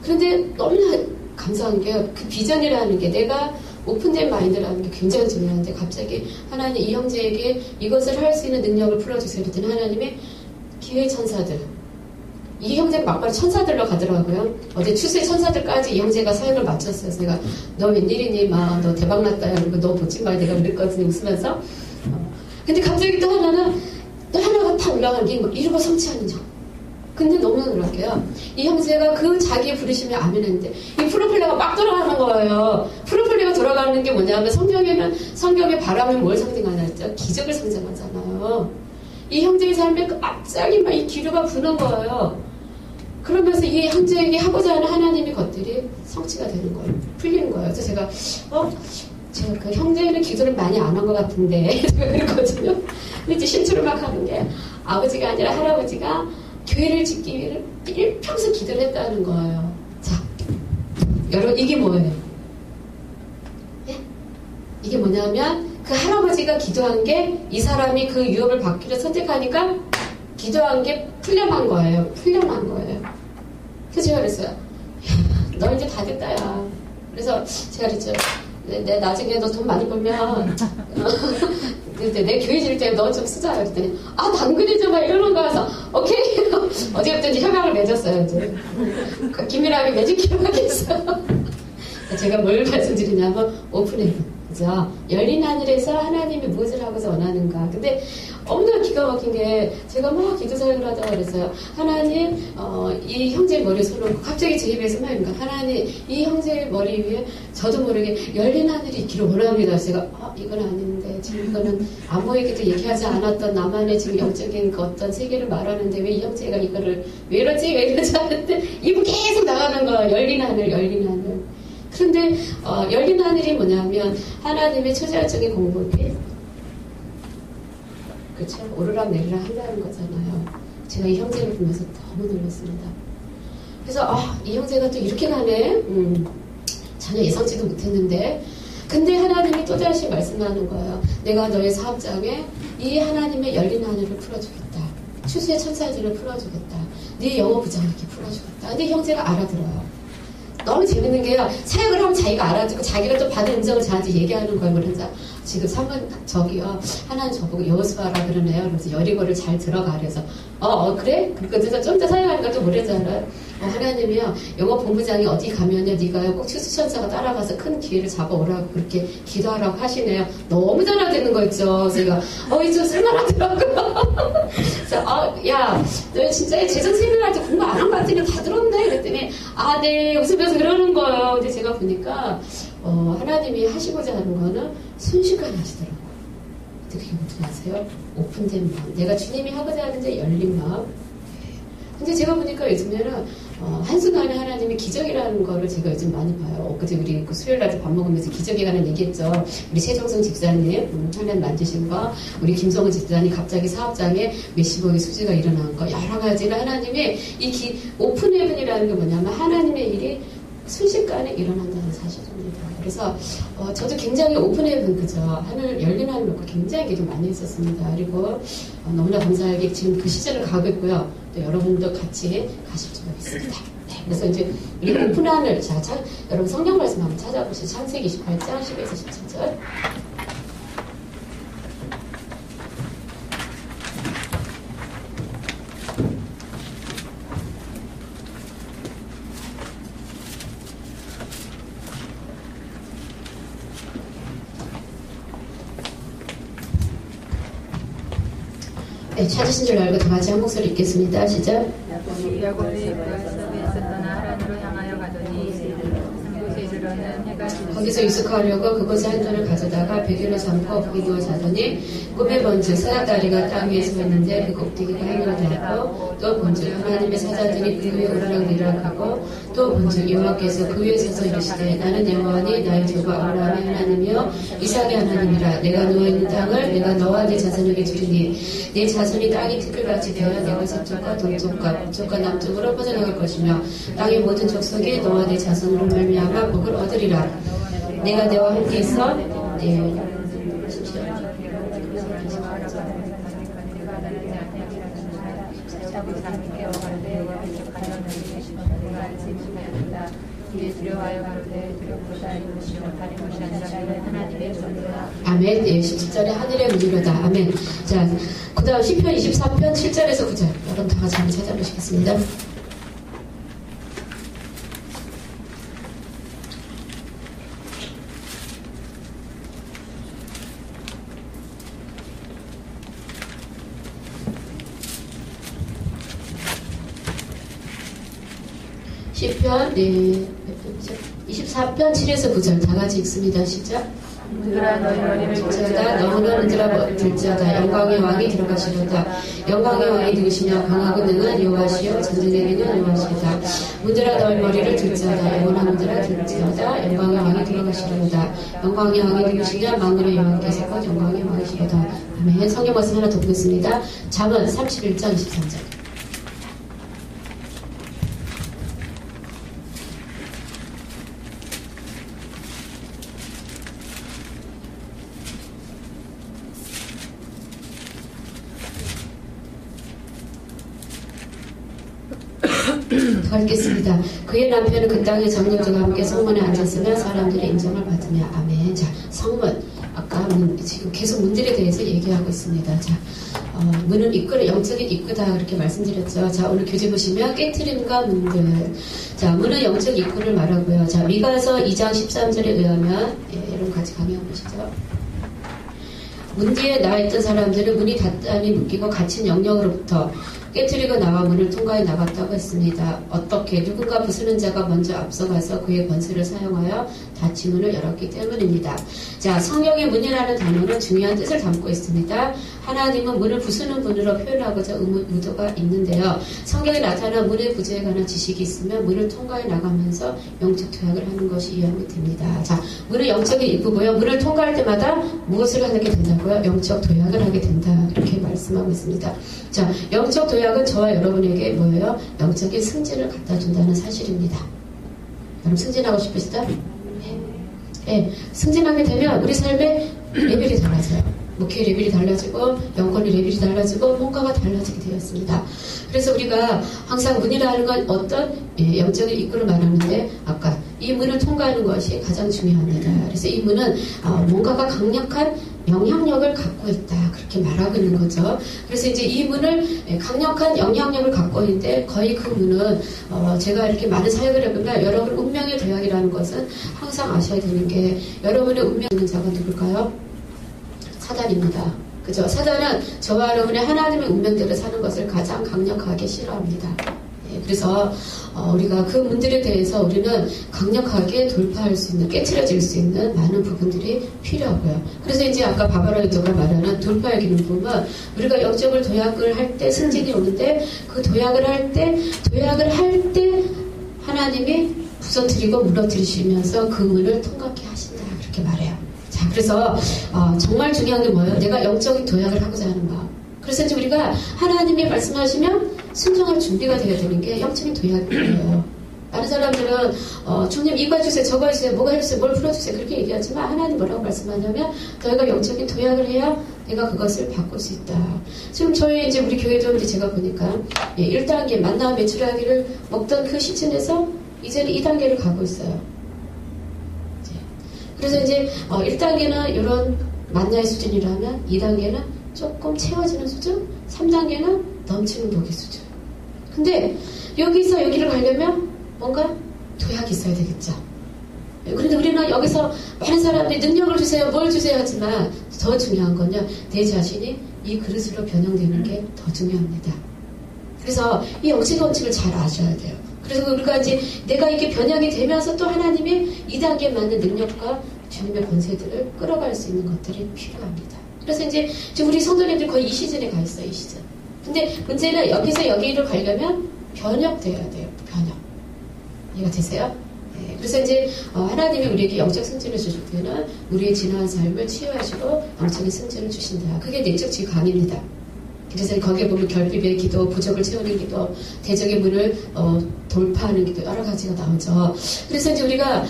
그런데 너무나 감사한 게 그 비전이라는 게 내가 오픈된 마인드라는 게 굉장히 중요한데 갑자기 하나님 이 형제에게 이것을 할 수 있는 능력을 풀어주세요. 그랬더니 하나님이 기회 천사들 이 형제가 막바로 천사들로 가더라고요. 어제 추수의 천사들까지 이 형제가 사역을 마쳤어요. 그래서 내가 너 웬일이니 막 너 대박났다 이러고 너 보지 말 내가 그랬거든요. 웃으면서 근데 갑자기 또 하나가 탁 올라가는 게 이루고 성취하는 점. 근데 너무나 놀랄게요. 이 형제가 그 자기의 부르심에 아멘했는데 이 프로펠러가 막 돌아가는 거예요. 프로펠러가 돌아가는 게 뭐냐면 성경의 바람은 뭘 상징하나 했죠? 기적을 상징하잖아요. 이 형제의 삶에 갑자기 막 이 기류가 부는 거예요. 그러면서 이 형제에게 하고자 하는 하나님의 것들이 성취가 되는 거예요. 풀리는 거예요. 그래서 제가 그 형제는 기도를 많이 안 한 것 같은데 제가 그랬거든요. 근데 이제 실수를 막 하는 게 아버지가 아니라 할아버지가 교회를 짓기 위해 일평생 기도를 했다는 거예요. 자, 여러분 이게 뭐예요? 예? 이게 뭐냐면 그 할아버지가 기도한 게 이 사람이 그 유업을 받기를 선택하니까 기도한 게 풀려난 거예요. 그래서 제가 그랬어요. 너 이제 다 됐다 야. 그래서 제가 그랬죠. 내 나중에 너 돈 많이 벌면 내 교회 질 때 너 좀 쓰자 그랬더니 당근이죠 막 이러는 거여서 오케이 어제부터 이제 협약을 맺었어요. 이제 긴밀하게 맺기로 하겠어요. 제가 뭘 말씀드리냐면 오픈해요. 그죠? 열린 하늘에서 하나님이 무엇을 하고자 원하는가. 근데 너무나 기가 막힌 게 제가 막 기도 사역을 하다가 그랬어요. 하나님 이 형제의 머리에 손을 얹고 갑자기 제 입에서 말입니다. 하나님 이 형제의 머리 위에 저도 모르게 열린 하늘이 있기를 원합니다. 제가 이건 아닌데 지금 이거는 아무에게도 얘기하지 않았던 나만의 지금 영적인 그 어떤 세계를 말하는데 왜 이 형제가 이거를 왜 이러지 하는데 입은 계속 나가는 거야. 열린 하늘. 그런데 열린 하늘이 뭐냐면 하나님의 초자연적인 공급이 그렇죠? 오르락 내리락 한다는 거잖아요. 제가 이 형제를 보면서 너무 놀랐습니다. 그래서 이 형제가 또 이렇게 가네. 전혀 예상치도 못했는데 근데 하나님이 또다시 말씀하는 거예요. 내가 너의 사업장에 이 하나님의 열린 하늘을 풀어주겠다. 추수의 천사들을 풀어주겠다. 네 영어 부장에게 풀어주겠다. 근데 형제가 알아들어요. 너무 재밌는 게요. 사역을 하면 자기가 알아듣고 자기가 또 받은 인정을 저한테 얘기하는 거예요. 그러면서 지금 저기요. 하나는 저보고 여호수아라 그러네요. 그래서 여리고를 잘 들어가. 그래서 그래? 그래서 좀 더 사역하니까 또 뭐랬잖아요. 하나님이요. 영어 본부장이 어디 가면요. 네가요. 꼭 추수천사가 따라가서 큰 기회를 잡아오라고 그렇게 기도하라고 하시네요. 너무 잘 알아듣는 거 있죠. 제가 이제 좀 쓸만하더라고요. 그래서 야, 너 진짜 재정 세미나할 때 공부 안 한 거 같으니 다 들었네. 그랬더니 네. 웃으면서 그러는 거예요. 근데 제가 보니까 하나님이 하시고자 하는 거는 순식간에 하시더라고요. 근데 그게 뭔지 아세요? 오픈된 마음. 내가 주님이 하고자 하는 데 열린 마음. 근데 제가 보니까 요즘에는 한순간에 하나님이 기적이라는 거를 제가 요즘 많이 봐요. 그제 우리 수요일날 밥 먹으면서 기적에 관한 얘기했죠. 우리 최정성 집사님 하나님 만드신 거, 우리 김성은 집사님 갑자기 사업장에 몇십억의 수지가 일어난 거, 여러 가지를 하나님의 오픈 헤븐이라는 게 뭐냐면 하나님의 일이 순식간에 일어난다는 사실입니다. 그래서 저도 굉장히 오픈 헤븐 그죠. 하늘 열린 하늘 놓고 굉장히 기도 많이 했었습니다. 그리고 너무나 감사하게 지금 그 시절을 가고 있고요. 또 여러분도 같이 가실 줄 알겠습니다. 네, 그래서 이제 우리 오픈 하늘 여러분 성경 말씀 한번 찾아보시죠. 창세기 28장 10에서 17절. 네, 찾으신 줄 알고 다 같이 한 목소리 읽겠습니다. 시작. 야곱이 그 속에 있었던 하란으로 향하여 가더니 한 곳에 이르러 거기서 익숙하려고 그곳에 한 돈을 가져다가 베개로 삼고 거기 누워 자더니 꿈에 본즉 사닥다리가 땅 위에 서 있는데 그 꼭대기가 하늘에 닿았고 또 본즉 하나님의 사자들이 그 위에 오르락내리락 하고 또 본즉 여호와께서 그 위에 서서 이르시되 나는 여호와니 나의 조가 아브라함의 하나님이요 이삭의 하나님이라. 내가 누워있는 땅을 내가 너와 네 자손에게 주리니 네 자손이 땅이 티끌같이 되어 내가 서쪽과 동쪽과 북쪽과 남쪽으로 퍼져나갈 것이며 땅의 모든 족속이 너와 네 자손으로 말미암아 복을 얻으리라. 내가 너와 함께 있어 아멘. 예, 17절에 하늘의 문이로다. 아멘. 자, 그 다음 시편 24편 7절에서 9절. 여러분 다 같이 한번 찾아보시겠습니다. 시편 24편 7에서 9절 다 같이 읽습니다. 시작. 문들아 너희 머리를 들자다 너무나 문들아 들자다 영광의 왕이 들어가시로다. 영광의 왕이 누구시냐. 강하고 능한 여호와시요 전쟁의 능한 여호와시다. 문들아 너희 머리를 들자다 영원한 문들아 들자다 영광의 왕이 들어가시로다. 영광의 왕이 누구시냐. 만군의 여호와께서 곧 영광의 왕이시로다. 아멘. 성경 말씀 하나 더 보겠습니다. 잠언 31장 23절. 더 읽겠습니다. 그의 남편은 그 땅의 장로들과 함께 성문에 앉았으며 사람들의 인정을 받으며. 아멘. 자, 성문. 아까 지금 계속 문들에 대해서 얘기하고 있습니다. 자, 문은 입구를 영적인 입구다 그렇게 말씀드렸죠. 자, 오늘 교재 보시면 깨트림과 문들. 자, 문은 영적 입구를 말하고요. 자, 미가서 2장 13절에 의하면 여러분 같이 강의해 보시죠. 문 뒤에 나있던 사람들은 문이 닫다니 묶이고 갇힌 영역으로부터 깨트리고 나와 문을 통과해 나갔다고 했습니다. 어떻게 누군가 부수는 자가 먼저 앞서가서 그의 권세를 사용하여 닫힌 문을 열었기 때문입니다. 자, 성경의 문이라는 단어는 중요한 뜻을 담고 있습니다. 하나님은 문을 부수는 분으로 표현하고자 의도가 있는데요. 성경에 나타난 문의 구조에 관한 지식이 있으면 문을 통과해 나가면서 영적 도약을 하는 것이 이해가 됩니다. 자, 문은 영적인 입구고요. 문을 통과할 때마다 무엇을 하게 된다고요? 영적 도약을 하게 된다. 이렇게 말씀하고 있습니다. 자, 영적 도약은 저와 여러분에게 뭐예요? 영적인 승진을 갖다 준다는 사실입니다. 여러분 승진하고 싶으시다? 네. 승진하게 되면 우리 삶의 레벨이 달라져요. 목회 레벨이 달라지고 영권의 레벨이 달라지고 뭔가가 달라지게 되었습니다. 그래서 우리가 항상 문이라는 건 어떤 영적인 입구를 말하는데 아까 이 문을 통과하는 것이 가장 중요합니다. 그래서 이 문은 뭔가가 강력한 영향력을 갖고 있다 그렇게 말하고 있는 거죠. 그래서 이제 이 문을 강력한 영향력을 갖고 있는데 거의 그 문은 제가 이렇게 많은 사역을 해보면 여러분 운명의 도약이라는 것은 항상 아셔야 되는 게 여러분의 운명 있는 자가 누굴까요? 사단입니다. 그죠? 사단은 저와 여러분의 하나님의 운명대로 사는 것을 가장 강력하게 싫어합니다. 그래서 우리가 그 문들에 대해서 우리는 강력하게 돌파할 수 있는, 깨트려질 수 있는 많은 부분들이 필요하고요. 그래서 이제 아까 바바라 유도가 말하는 돌파의 기능 부분은 우리가 영적을 도약을 할 때 승진이 오는데 그 도약을 할 때 하나님이 부서뜨리고 무너뜨리시면서 그 문을 통과케 하신다 그렇게 말해요. 자, 그래서 정말 중요한 게 뭐예요? 내가 영적인 도약을 하고자 하는 마음. 그래서 이제 우리가 하나님이 말씀하시면 순종할 준비가 되어야 되는 게 영적인 도약이에요. 다른 사람들은 주님 이거 해주세요, 저거 해주세요, 뭐가 해주세요, 뭘 풀어주세요 그렇게 얘기하지만 하나님 뭐라고 말씀하냐면 너희가 영적인 도약을 해야 내가 그것을 바꿀 수 있다. 지금 저희 이제 우리 교회도 이제 제가 보니까 1단계 만나 매출하기를 먹던 그 시즌에서 이제는 2단계를 가고 있어요. 그래서 이제 1단계는 이런 만나의 수준이라면 2단계는 조금 채워지는 수준, 3단계는 넘치는 복의 수준. 근데 여기서 여기를 가려면 뭔가 도약이 있어야 되겠죠. 그런데 우리는 여기서 많은 사람들이 능력을 주세요, 뭘 주세요 하지만 더 중요한 건요, 내 자신이 이 그릇으로 변형되는 게 더 중요합니다. 그래서 이 영적 원칙을 잘 아셔야 돼요. 그래서 우리가 이제 내가 이렇게 변형이 되면서 또 하나님의 2단계에 맞는 능력과 주님의 권세들을 끌어갈 수 있는 것들이 필요합니다. 그래서 이제 지금 우리 성도님들이 거의 이 시즌에 가 있어요, 이 시즌. 근데 문제는 여기서 여기로 가려면 변혁돼야 돼요, 변혁. 이해가 되세요? 네. 그래서 이제 하나님이 우리에게 영적 승진을 주실 때는 우리의 지나간 삶을 치유하시고 영적인 승진을 주신다. 그게 내적 지강입니다. 그래서 거기에 보면 결핍의 기도, 부족을 채우는 기도, 대적의 문을 돌파하는 기도 여러 가지가 나오죠. 그래서 이제 우리가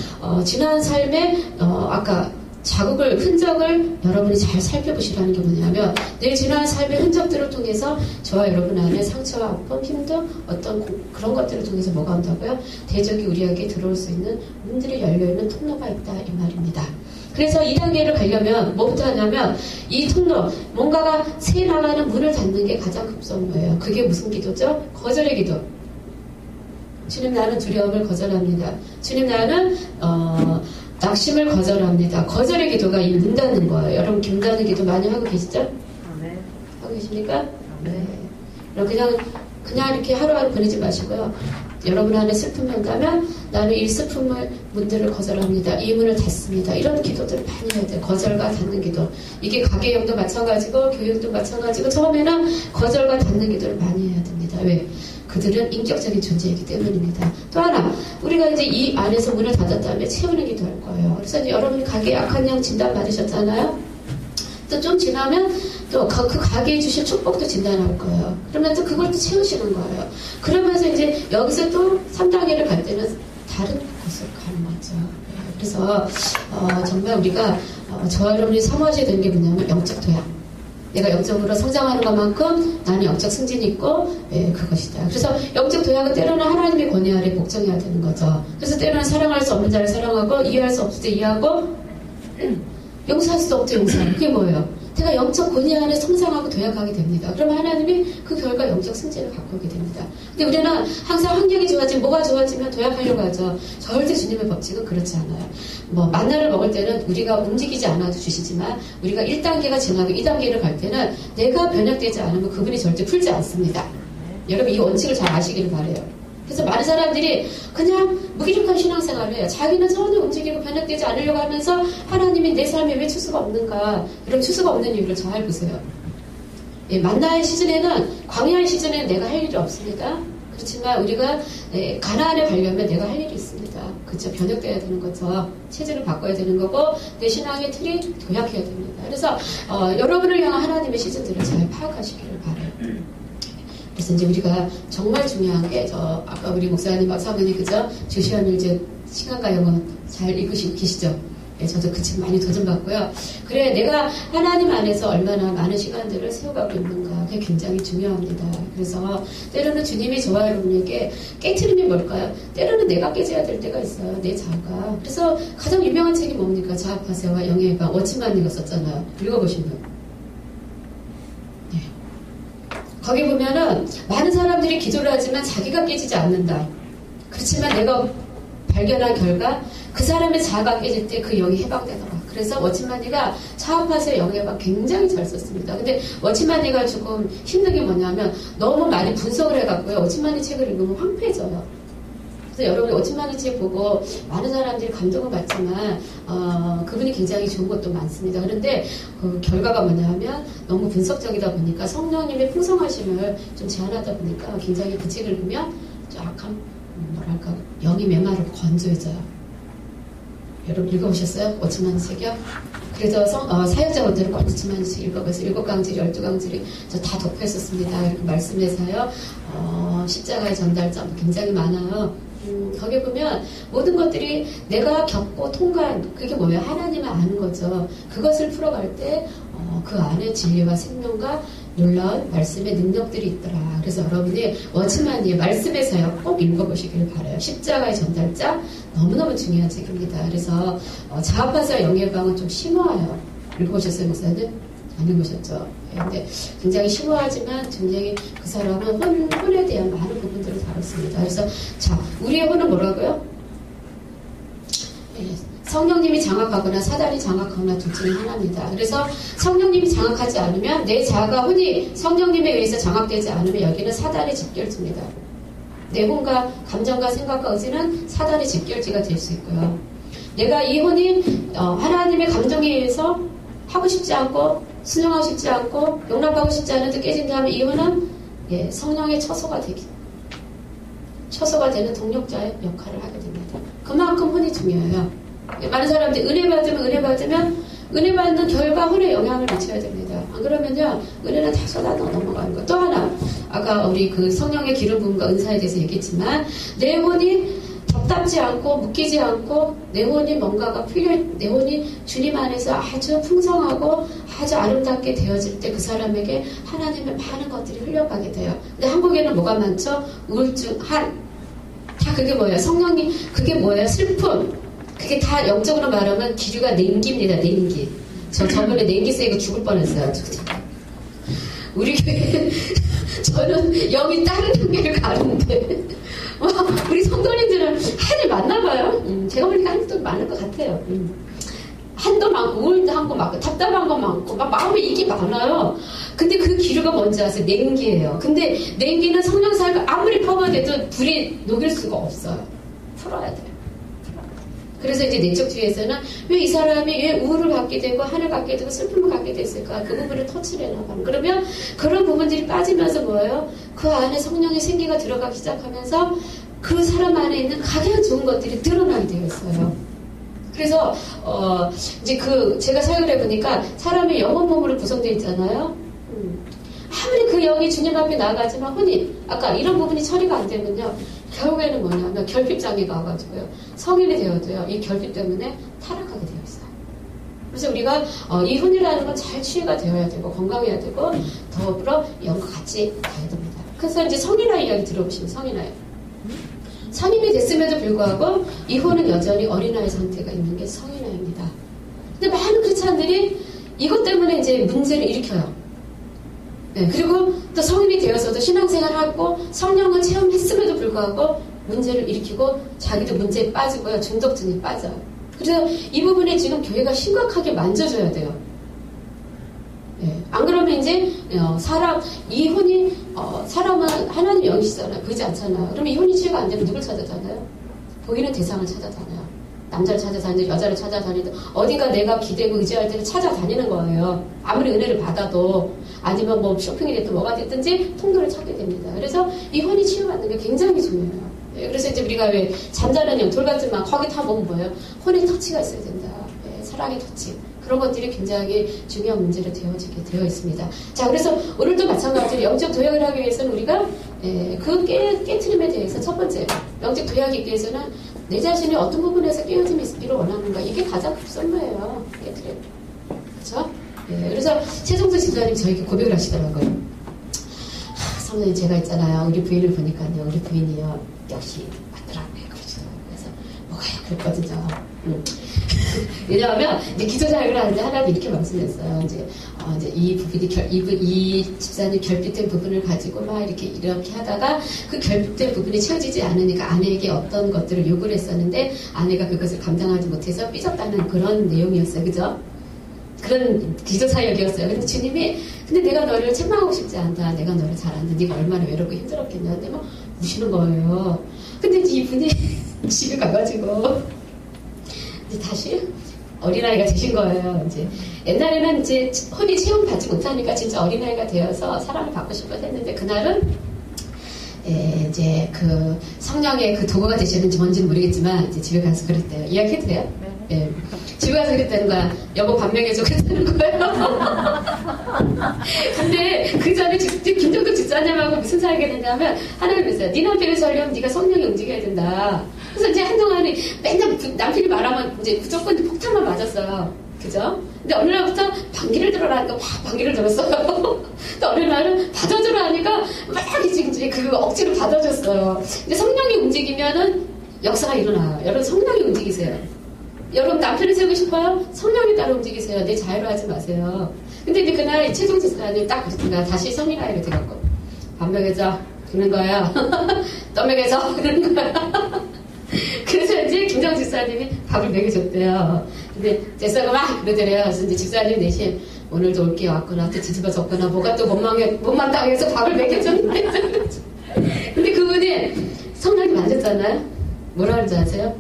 지난 삶에 아까 자국을, 흔적을 여러분이 잘 살펴보시라는 게 뭐냐면 내 지난 삶의 흔적들을 통해서 저와 여러분 안에 상처와 아픔, 힘든 어떤 그런 것들을 통해서 뭐가 온다고요? 대적이 우리에게 들어올 수 있는 문들이 열려있는 통로가 있다 이 말입니다. 그래서 2단계를 가려면 뭐부터 하냐면 이 통로, 뭔가가 새 나가는 문을 닫는 게 가장 급선한 거예요. 그게 무슨 기도죠? 거절의 기도. 주님 나는 두려움을 거절합니다. 주님 나는 낙심을 거절합니다. 거절의 기도가 이 문 닫는 거예요. 여러분 문 닫는 기도 많이 하고 계시죠? 네. 하고 계십니까? 네. 그냥 이렇게 하루하루 보내지 마시고요. 여러분 안에 슬픔이 온다면 나는 이 슬픔을 문들을 거절합니다. 이 문을 닫습니다. 이런 기도들을 많이 해야 돼요. 거절과 닫는 기도. 이게 가계형도 마찬가지고 교육도 마찬가지고 처음에는 거절과 닫는 기도를 많이 해야 됩니다. 왜? 그들은 인격적인 존재이기 때문입니다. 또 하나, 우리가 이제 이 안에서 문을 닫은 다음에 채우는 기도할 거예요. 그래서 이제 여러분이 가게 약한 영 진단 받으셨잖아요. 또 좀 지나면 또 그 가게에 주실 축복도 진단할 거예요. 그러면 또 그걸 또 채우시는 거예요. 그러면서 이제 여기서 또 3단계를 갈 때는 다른 곳으로 가는 거죠. 그래서 정말 우리가 저와 여러분이 사모하셔야 되는 게 뭐냐면 영적 도약. 내가 영적으로 성장하는 것만큼 나는 영적 승진이 있고 그것이다. 그래서 영적 도약은 때로는 하나님의 권위 아래 복종해야 되는 거죠. 그래서 때로는 사랑할 수 없는 자를 사랑하고 이해할 수 없을 때 이해하고 용서할 수 없을 때 용서하고 그게 뭐예요? 내가 영적 권위 안에 성장하고 도약하게 됩니다. 그러면 하나님이 그 결과 영적 승진을 갖고 오게 됩니다. 근데 우리는 항상 환경이 좋아지면 뭐가 좋아지면 도약하려고 하죠. 절대 주님의 법칙은 그렇지 않아요. 만나를 먹을 때는 우리가 움직이지 않아도 주시지만 우리가 1단계가 지나고 2단계를 갈 때는 내가 변혁되지 않으면 그분이 절대 풀지 않습니다. 여러분 이 원칙을 잘 아시기를 바라요. 그래서 많은 사람들이 그냥 무기력한 신앙생활을 해요. 자기는 전혀 움직이고 변혁되지 않으려고 하면서 하나님이 내 삶에 왜 추수가 없는가. 여러분 추수가 없는 이유를 잘 보세요. 만나의 시즌에는 광야의 시즌에는 내가 할 일이 없습니다. 그렇지만 우리가 가나안에 가려면 내가 할 일이 있습니다. 그렇죠? 변혁돼야 되는 거죠. 체질을 바꿔야 되는 거고 내 신앙의 틀이 도약해야 됩니다. 그래서 여러분을 향한 하나님의 시즌들을 잘 파악하시기를 바라요. 그래서 이제 우리가 정말 중요한 게 아까 우리 목사님, 사모님 그죠? 조시아는 이제 시간과 영혼 잘 읽으시고 계시죠? 네, 저도 그 책 많이 도전받고요. 그래 내가 하나님 안에서 얼마나 많은 시간들을 세워가고 있는가 그게 굉장히 중요합니다. 그래서 때로는 주님이 저와 여러분에게 깨트림이 뭘까요? 때로는 내가 깨져야 될 때가 있어요. 내 자아가. 그래서 가장 유명한 책이 뭡니까? 자아파쇄와 영의 해방. 워치만이가 썼잖아요. 읽어보신 분. 거기 보면은 많은 사람들이 기도를 하지만 자기가 깨지지 않는다. 그렇지만 내가 발견한 결과 그 사람의 자아가 깨질 때 그 영이 해방되더라. 그래서 워치만니가 자아파쇄 영의 해방 굉장히 잘 썼습니다. 근데 워치만니가 조금 힘든 게 뭐냐면 너무 많이 분석을 해갖고요. 워치만니 책을 읽으면 황폐해져요. 그래서 여러분이 워치만니 책 보고 많은 사람들이 감동을 받지만 그분이 굉장히 좋은 것도 많습니다. 그런데 그 결과가 뭐냐면 너무 분석적이다 보니까 성령님의 풍성하심을 좀 제한하다 보니까 굉장히 그 책을 보면 약간 뭐랄까 영이 메마르고 건조해져요. 여러분 읽어보셨어요? 워치만니 책이요? 그래서 사역자분들은 꼭 워치만니 책 읽어보세요. 7강지리, 12강지리 저 다 독파했었습니다. 이렇게 말씀해서요. 십자가의 전달점도 굉장히 많아요. 거기 보면 모든 것들이 내가 겪고 통과한 그게 뭐예요? 하나님을 아는 거죠. 그것을 풀어갈 때 그 안에 진리와 생명과 놀라운 말씀의 능력들이 있더라. 그래서 여러분이 워치만니의 말씀에서요 꼭 읽어보시길 바라요. 십자가의 전달자 너무너무 중요한 책입니다. 그래서 자아파쇄와 영의 해방은 좀 심오해요. 읽어보셨어요, 목사님? 안 읽으셨죠? 근데 굉장히 심오하지만 굉장히 그 사람은 혼에 대한 많은 부분들을 다뤘습니다. 그래서 자, 우리의 혼은 뭐라고요? 성령님이 장악하거나 사단이 장악하거나 둘 중에 하나입니다. 그래서 성령님이 장악하지 않으면 내 자아가 혼이 성령님에 의해서 장악되지 않으면 여기는 사단의 집결지입니다. 내공과 감정과 생각과 의지는 사단의 집결지가 될 수 있고요. 내가 이혼이 하나님의 감정에 의해서 하고 싶지 않고 순종하고 싶지 않고 용납하고 싶지 않은데 깨진다면 이혼은 성령의 처소가 되는 동력자의 역할을 하게 됩니다. 그만큼 혼이 중요해요. 많은 사람들이 은혜 받으면 은혜 받는 결과 혼에 영향을 미쳐야 됩니다. 안 그러면요 은혜는 다 쏟아 넘어가는 거. 또 하나 아까 우리 그 성령의 기름 부음과 은사에 대해서 얘기했지만 내 혼이 답답지 않고 묶이지 않고 내 혼이 뭔가가 내 혼이 주님 안에서 아주 풍성하고 아주 아름답게 되어질 때 그 사람에게 하나님의 많은 것들이 흘려가게 돼요. 근데 한국에는 뭐가 많죠? 우울증, 다 그게 뭐예요? 성령이 그게 뭐예요? 슬픔. 그게 다 영적으로 말하면 기류가 냉기입니다. 냉기. 저번에 냉기 세고 죽을 뻔했어요. 우리 교회 저는 영이 다른 단계를 가는데 우리 성도님들은 한이 많나 봐요. 제가 보니까 한도 많을 것 같아요. 한도 많고 우울도 한 거 많고 답답한 거 많고 막 마음에 이게 많아요. 근데 그 기류가 뭔지 아세요? 냉기예요. 근데 냉기는 성령사가 아무리 퍼버돼도 불이 녹일 수가 없어요. 풀어야 돼요. 그래서 이제 내적 주의에서는 왜 이 사람이 왜 우울을 갖게 되고 한을 갖게 되고 슬픔을 갖게 됐을까? 그 부분을 터치를 해나가는. 그러면 그런 부분들이 빠지면서 뭐예요? 그 안에 성령의 생기가 들어가기 시작하면서 그 사람 안에 있는 가장 좋은 것들이 드러나게 되어 있어요. 그래서 이제 제가 사역을 해보니까 사람이 영혼 몸으로 구성되어 있잖아요. 아무리 그 영이 주님 앞에 나가지만 혼이 아까 이런 부분이 처리가 안 되면요 결국에는 뭐냐면 결핍장애가 와가지고요 성인이 되어도요 이 결핍 때문에 타락하게 되어 있어요. 그래서 우리가 이 혼이라는 건 잘 치유가 되어야 되고 건강해야 되고 더불어 영과 같이 가야 됩니다. 그래서 이제 성인아이 이야기 들어보시면 성인아이 성인이 됐음에도 불구하고 이 혼은 여전히 어린아이 상태가 있는 게 성인아이입니다. 근데 많은 크리스찬들이 이것 때문에 이제 문제를 일으켜요. 네, 그리고 또 성인이 되어서도 신앙생활하고 성령을 체험했음에도 불구하고 문제를 일으키고 자기도 문제에 빠지고요. 중독증이 빠져요. 그래서 이 부분에 지금 교회가 심각하게 만져줘야 돼요. 네, 안 그러면 이제 이 혼이 사람은 하나님 영이시잖아요. 보이지 않잖아요. 그러면 이 혼이 치유가 안 되면 누굴 찾아다녀요? 보이는 대상을 찾아다녀요. 남자를 찾아다니고 여자를 찾아다니고 어딘가 내가 기대고 의지할 때를 찾아다니는 거예요. 아무리 은혜를 받아도 아니면 뭐 쇼핑이 됐든 뭐가 됐든지 통로를 찾게 됩니다. 그래서 이 혼이 치유받는 게 굉장히 중요해요. 그래서 이제 우리가 왜 잠자는 영, 돌같지만 거기 다 보면 뭐예요? 혼의 터치가 있어야 된다. 사랑의 터치. 그런 것들이 굉장히 중요한 문제로 되어지게 되어 있습니다. 자, 그래서 오늘도 마찬가지로 영적 도약을 하기 위해서는 우리가 그 깨트림에 대해서 첫 번째 영적 도약이 있기 위해서는 내 자신이 어떤 부분에서 깨어짐이 있기를 원하는가 이게 가장 급선무예요. 깨트림. 그렇죠? 그래서 최종수 집사님 저에게 고백을 하시더라고요. 성도님 제가 있잖아요. 우리 부인을 보니까요. 우리 부인이요. 역시 맞더라고요. 그래서 뭐가요? 그랬거든요. 왜냐하면 이제 기도자격을 하는데 하나님 이렇게 말씀했어요. 이제 이 부분이 이 집사님 결핍된 부분을 가지고 막 이렇게 하다가 그 결핍된 부분이 채워지지 않으니까 아내에게 어떤 것들을 요구를 했었는데 아내가 그것을 감당하지 못해서 삐졌다는 그런 내용이었어요. 그죠? 그런 기도사역이었어요. 근데 주님이 근데 내가 너를 책망하고 싶지 않다. 내가 너를 잘 안다. 네가 얼마나 외롭고 힘들었겠냐. 근데 막 우시는 거예요. 근데 이분이 집에 가가지고 이제 다시 어린아이가 되신 거예요. 이제 옛날에는 이제 혼이 체험받지 못하니까 진짜 어린아이가 되어서 사랑을 받고 싶어 했는데 그날은 이제 그 성령의 그 도구가 되시는지 뭔지는 모르겠지만 이제 집에 가서 그랬대요. 이야기해도 돼요? 네. 집에 가서 그랬다는 거야. 여보 반명해줘 그랬다는 거예요. 근데 그 전에 김정도 집사님하고 무슨 사이가 됐냐면 하나님 했어요. 네 남편을 살려면 네가 성령이 움직여야 된다. 그래서 이제 한동안에 맨날 남편이 말하면 이제 무조건 폭탄만 맞았어요. 그죠? 근데 어느 날부터 방귀를 들어라니까 확 방귀를 들었어요. 또 어느 날은 받아주라 하니까 막 이제 그 억지로 받아줬어요. 근데 성령이 움직이면은 역사가 일어나요. 여러분 성령이 움직이세요. 여러분 남편을 세우고 싶어요? 성령이 따라 움직이세요. 내 자유로 하지 마세요. 근데 이제 그날 최종 집사님 딱 그랬습니다. 다시 성인아이가 돼갖고 밥 먹여줘 그러는 거예요. 또 먹여줘 그러는 거예요. 그래서 이제 김정 집사님이 밥을 먹여줬대요. 근데 제사가 막 그러더래요. 그래서 이제 집사님 대신 오늘도 올게 왔거나 또 뒤집어졌거나 뭐가 또 못만 당해서 밥을 먹여줬는데 근데 그분이 그러잖아요. 뭐라 하는지 아세요?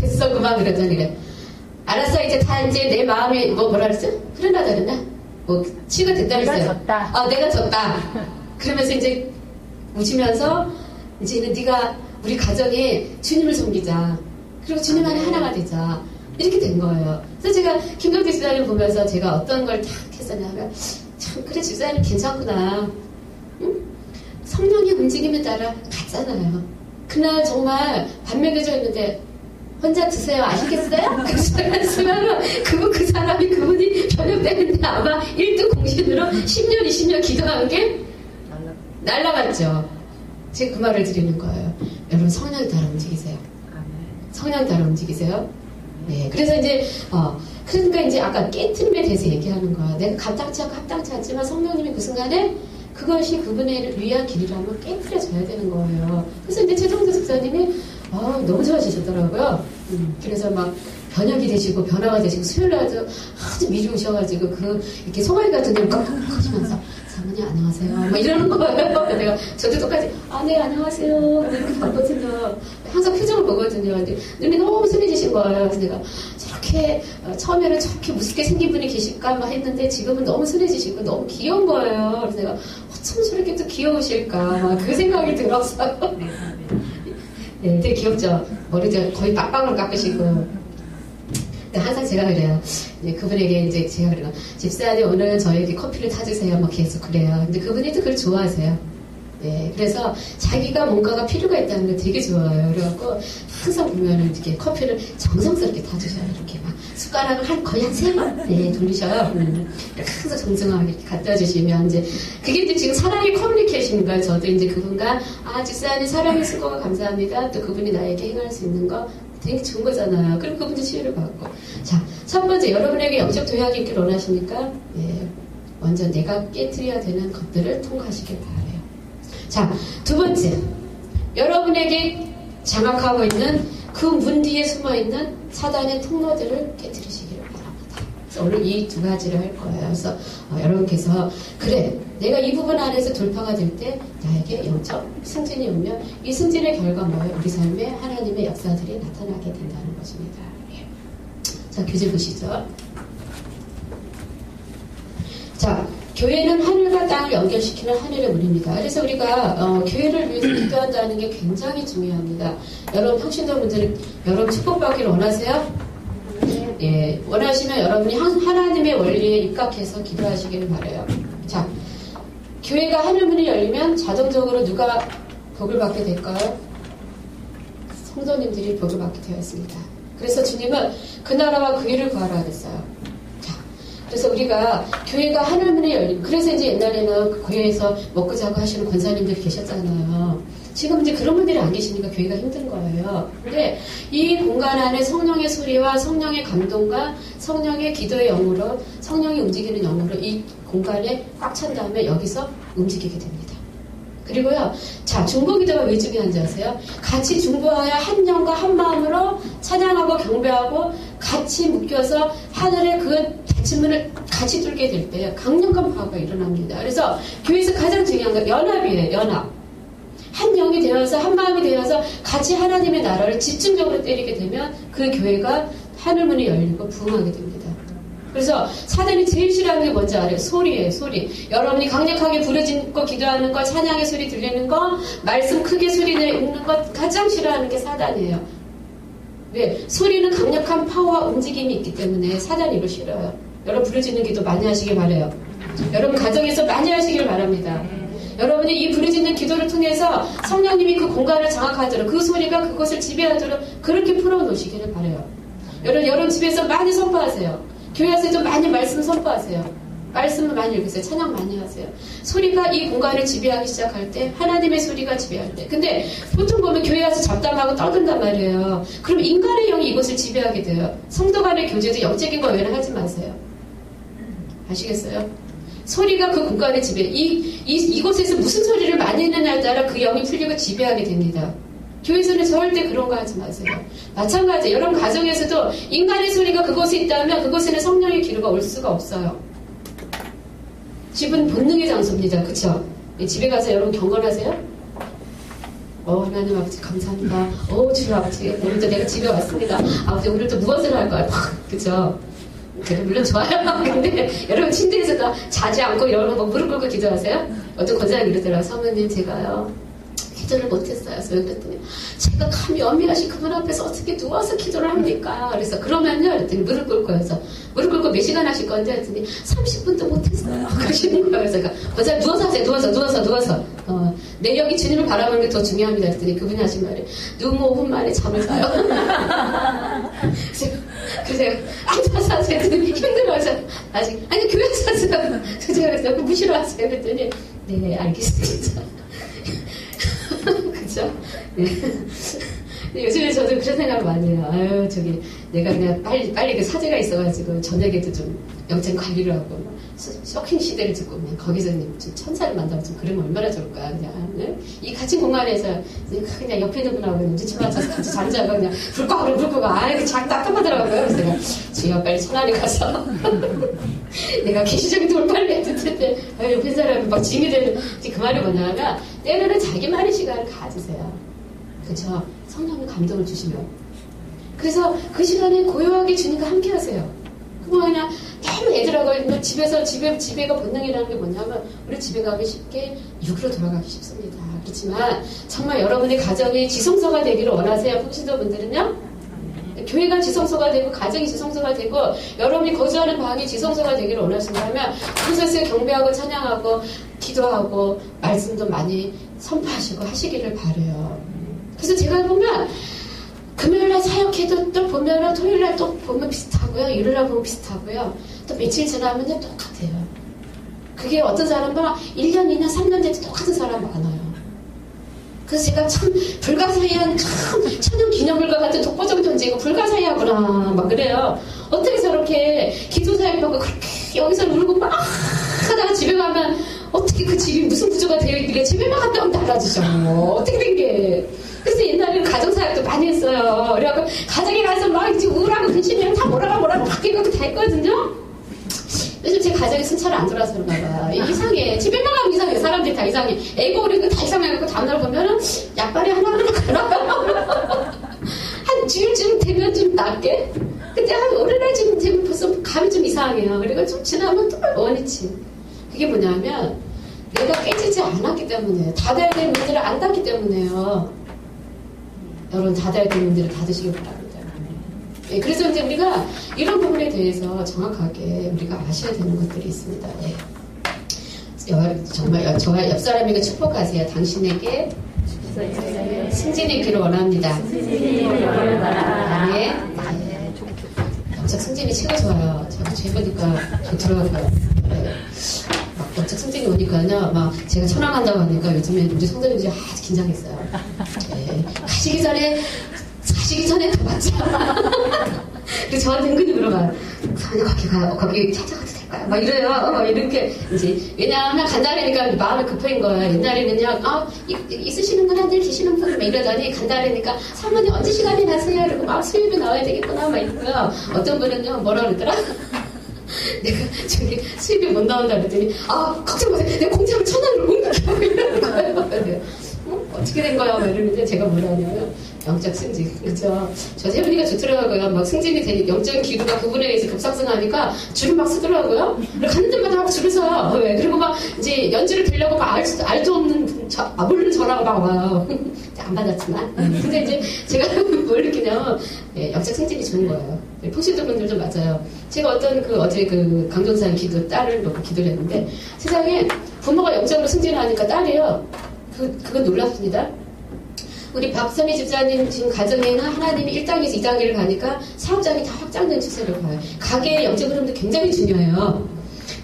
됐어 그만 그러더니 그래. 알았어 이제 다 이제 내 마음이 뭐라 그랬어? 흐르나다 그랬나? 뭐 치가 됐다 그랬어요. 내가 졌다. 내가 졌다. 그러면서 이제 웃으면서 이제는 네가 우리 가정에 주님을 섬기자. 그리고 주님 안에 하나가 되자. 이렇게 된 거예요. 그래서 제가 김경태 집사님 보면서 제가 어떤 걸 딱 했었냐면 참 그래 집사님 괜찮구나. 응? 성령의 움직임에 따라 갔잖아요. 그날 정말 밥 먹여져 있는데 혼자 드세요. 아시겠어요? 그랬으면 그 사람이 그분이 변형되는데 아마 1등 공신으로 10년, 20년 기도한 게 날라갔죠. 제가 그 말을 드리는 거예요. 여러분 성령 따라 움직이세요. 성령 따라 움직이세요. 네. 그래서 이제 그러니까 이제 아까 깨트림에 대해서 얘기하는 거야. 내가 합당치 않고 합당치 않지만 성령님이 그 순간에 그것이 그분을 위한 길이라면 깨트려져야 되는 거예요. 그래서 이제 최종도 집사님이 너무 좋아지셨더라고요. 그래서 막 번역이 되시고 변화가 되시고 수요일날도 아주 미리 오셔가지고 이렇게 소갈이 같은 데를 꽉 하시면서 사모님 안녕하세요 막 이러는 거예요. 내가 저도 똑같이 네 안녕하세요 이렇게 봤거든요. 항상 표정을 보거든요. 근데 눈이 너무 순해지신 거예요. 그래서 내가 저렇게 처음에는 저렇게 무섭게 생긴 분이 계실까 막 했는데 지금은 너무 순해지시고 너무 귀여운 거예요. 그래서 내가 어쩜 저렇게 또 귀여우실까 막 그 생각이 들었어요. 네, 되게 귀엽죠. 머리도 거의 빡빡으로 깎으시고. 항상 제가 그래요. 이제 그분에게 이제 제가 그래요. 집사님 오늘 저에게 커피를 타주세요. 막 계속 그래요. 근데 그분이 또 그걸 좋아하세요. 네, 그래서 자기가 뭔가가 필요가 있다는 걸 되게 좋아해요. 그래갖고 항상 보면은 이렇게 커피를 정성스럽게 타주셔요. 이렇게 막 숟가락을 거의 한 3번 네, 돌리셔요. 이렇게 항상 정성하게 이렇게 갖다 주시면 이제 그게 이제 지금 사랑의 커뮤니케이션인 거예요. 저도 이제 그분과 집사님 사랑의 수고가 감사합니다. 또 그분이 나에게 행할 수 있는 거 되게 좋은 거잖아요. 그럼 그분도 치유를 받고. 자, 첫 번째 여러분에게 영적 도약이 있길 원하십니까? 예, 먼저 내가 깨트려야 되는 것들을 통과하시길 바라요. 자, 두 번째 여러분에게 장악하고 있는 그 문 뒤에 숨어있는 사단의 통로들을 깨트리시기를 바랍니다. 그래서 오늘 이 두 가지를 할 거예요. 그래서 여러분께서 그래 내가 이 부분 안에서 돌파가 될 때 나에게 영적 승진이 오면 이 승진의 결과 뭐예요? 우리 삶에 하나님의 역사들이 나타나게 된다는 것입니다. 예. 자, 교재 보시죠. 자, 교회는 하늘과 땅을 연결시키는 하늘의 문입니다. 그래서 우리가 교회를 위해서 기도한다는 게 굉장히 중요합니다. 여러분 평신도분들은 여러분 축복받기를 원하세요? 예, 원하시면 여러분이 하나님의 원리에 입각해서 기도하시기를 바라요. 자, 교회가 하늘문이 열리면 자동적으로 누가 복을 받게 될까요? 성도님들이 복을 받게 되어 있습니다. 그래서 주님은 그 나라와 그 일을 구하라 그랬어요. 자, 그래서 우리가 교회가 하늘문이 열리면 그래서 이제 옛날에는 그 교회에서 먹고 자고 하시는 권사님들이 계셨잖아요. 지금 이제 그런 분들이 안 계시니까 교회가 힘든 거예요. 근데 이 공간 안에 성령의 소리와 성령의 감동과 성령의 기도의 영으로 성령이 움직이는 영으로 이 공간에 꽉 찬 다음에 여기서 움직이게 됩니다. 그리고요, 자, 중보기도가 왜 중요한지 아세요? 같이 중보하여 한 영과 한 마음으로 찬양하고 경배하고 같이 묶여서 하늘의 그 닫힌문을 같이 뚫게 될 때 강력한 파워가 일어납니다. 그래서 교회에서 가장 중요한 건 연합이에요. 연합. 한 영이 되어서 한 마음이 되어서 같이 하나님의 나라를 집중적으로 때리게 되면 그 교회가 하늘문이 열리고 부흥하게 됩니다. 그래서 사단이 제일 싫어하는 게 뭔지 알아요? 소리예요. 소리. 여러분이 강력하게 부르짖고 기도하는 거, 찬양의 소리 들리는 거, 말씀 크게 소리 내는 거 가장 싫어하는 게 사단이에요. 왜? 소리는 강력한 파워와 움직임이 있기 때문에 사단이 이걸 싫어요. 여러분 부르짖는 기도 많이 하시길 바라요. 여러분 가정에서 많이 하시길 바랍니다. 여러분이 이 부르짖는 기도를 통해서 성령님이 그 공간을 장악하도록 그 소리가 그것을 지배하도록 그렇게 풀어놓으시기를 바라요. 여러분 집에서 많이 선포하세요. 교회에서 좀 많이 말씀 선포하세요. 말씀을 많이 읽으세요. 찬양 많이 하세요. 소리가 이 공간을 지배하기 시작할 때 하나님의 소리가 지배할 때 근데 보통 보면 교회 와서 잡담하고 떠든단 말이에요. 그럼 인간의 영이 이곳을 지배하게 돼요. 성도 간의 교제도 영적인 거 외에는 하지 마세요. 아시겠어요? 소리가 그 공간을 지배, 이곳에서 무슨 소리를 많이 했느냐에 따라 그 영이 풀리고 지배하게 됩니다. 교회에서는 절대 그런 거 하지 마세요. 마찬가지, 여러분 가정에서도 인간의 소리가 그곳에 있다면 그곳에는 성령의 기류가 올 수가 없어요. 집은 본능의 장소입니다. 그쵸? 집에 가서 여러분 경건하세요? 하나님 아버지 감사합니다. 주여 아버지 오늘도 내가 집에 왔습니다. 아버지 오늘도 무엇을 할까요? 그죠? 물론 좋아요. 근데 여러분 침대에서도 자지 않고 여러분 뭐 무릎 꿇고 기도하세요? 어떤 권사님이 이러더라고요. 사모님 제가요 기도를 못했어요. 그랬더니 제가 감히 어미하신 그분 앞에서 어떻게 누워서 기도를 합니까? 그래서 그러면요 그랬더니 무릎 꿇고 해서 무릎 꿇고 몇 시간 하실 건데 했더니 30분도 못했어요. 그러시는 거예요. 그래서 권사님 누워서 하세요. 누워서 내 영이 주님을 바라보는 게 더 중요합니다. 그랬더니 그분이 하신 말이 누우면 5분 만에 잠을 자요. 그래서 앉아서 하세요. 힘들어서 아직 아니 교회에서 하세요. 그래서 무시로 하세요. 그랬더니 네 알겠습니다. 그죠? 네. 요즘에 저도 그런 생각을 많이 해요. 내가 그냥 빨리 그 사제가 있어가지고 저녁에도 좀 영적 관리를 하고 쇼킹 시대를 듣고 그냥 거기서 좀 천사를 만나고 좀 그러면 얼마나 좋을까 그냥 네? 이 같은 공간에서 그냥 옆에 있는 분하고 눈치 맞춰서 같이 잠자고 그냥 불 끄고 그 장 답답하더라고요. 그래서 내가 주여 빨리 천안에 가서 내가 계시적인 돌팔레 듣는데 옆에 사람이 막 징이 되는 그 말이 뭐냐면 때로는 자기만의 시간을 가지세요. 그쵸? 성령의 감동을 주시면 그래서 그 시간에 고요하게 주님과 함께 하세요. 그거 그냥 너무 애들하고 집에가 본능이라는 게 뭐냐면 우리 집에 가기 쉽게 육으로 돌아가기 쉽습니다. 그렇지만 정말 여러분의 가정이 지성소가 되기를 원하세요. 풍신도분들은요 교회가 지성소가 되고 가정이 지성소가 되고 여러분이 거주하는 방이 지성소가 되기를 원하신다면 그곳에서 경배하고 찬양하고 기도하고 말씀도 많이 선포하시고 하시기를 바라요. 그래서 제가 보면 금요일날 사역해도 또 보면 토요일날 또 보면 비슷하고요. 일요일날 보면 비슷하고요. 또 며칠 지나면요 똑같아요. 그게 어떤 사람은 1년, 2년, 3년 돼도 똑같은 사람 많아요. 그래서 제가 참 불가사의한 참 천연기념물과 같은 독보적 존재고 불가사의하구나 막 그래요. 어떻게 저렇게 기도사역하고 그렇게 여기서 울고 막 하다가 집에 가면 어떻게 그 집이 무슨 구조가 되어 있길래 집에만 갔다 오면 달라지죠. 어떻게 된 게. 그래서 옛날에는 가정사역도 많이 했어요. 그래갖고 가정에 가서 막 이제 우울하고 근심이랑 다 뭐라고 바뀌고 다 했거든요. 요즘 제 가정이 순찰을 안 돌아서 그런가 봐. 이상해. 집에만 가면 이상해. 사람들이 다 이상해. 애고 우리고 다 이상해갖고 다음날 보면은 약발이 하나하나 가라. 한 주일쯤 되면 좀 낫게. 근데 한 오늘날쯤 되면 벌써 감이 좀 이상해요. 그리고 좀 지나면 또 원위치. 그게 뭐냐면 내가 깨지지 않았기 때문에 닫아야 될 문제를 안 닫기 때문에요. 여러분 닫아야 될 문제를 닫으시길 바랍니다. 네, 그래서 이제 우리가 이런 부분에 대해서 정확하게 우리가 아셔야 되는 것들이 있습니다. 네. 정말 저와 옆 사람에게 축복하세요. 당신에게 승진이 있기를 원합니다. 네. 영적 승진이 최고 좋아요. 제가 해보니까 좋더라고요. 네. 막 영적 승진이 오니까요. 막 제가 천황한다고 하니까 요즘에 우리 성도님들이 아주 긴장했어요. 네. 가시기 전에 더 맞자. 그래서 저한테 은근히 물어봐요. 거기 찾아가도 될까요? 막 이래요. 막 이렇게 이제 왜냐하면 간다라니까 마음이 급한 거예요. 옛날에는요. 있으시는 분 한들 계시는 분 막 이러더니 간다라니까 사모님 언제 시간이 나세요? 이러고 막 수입이 나와야 되겠구나 막 이러고요. 어떤 분은요 뭐라 그러더라? 내가 저기 수입이 못 나온다 그랬더니 걱정 마세요. 내가 공짜로 1,000원을 옮겨가고 이러는 거예요. 어떻게 된 거야? 막 이러는데 제가 뭐라 하냐면 영적 승진. 그죠? 저 세분이가 좋더라고요. 막 승진이 되니 영적 기도가 그분에 의해서 급상승하니까 줄을 막 서더라고요. 가는 데마다 막 줄을 서요. 왜? 그리고 막 이제 연주를 들려고 막 알도 없는 모르는 전화가 막 와요. 안 받았지만. 근데 이제 제가 뭘 느끼냐면 영적 승진이 좋은 거예요. 풍신도 분들도 맞아요. 제가 어제 그 강동산 기도 딸을 놓고 기도를 했는데 세상에 부모가 영적으로 승진하니까 딸이요. 그건 놀랍습니다. 우리 박선희 집사님 지금 가정에는 하나님이 1단계에서 2단계를 가니까 사업장이 다 확장된 추세를 봐요. 가게의 영적 흐름도 굉장히 중요해요.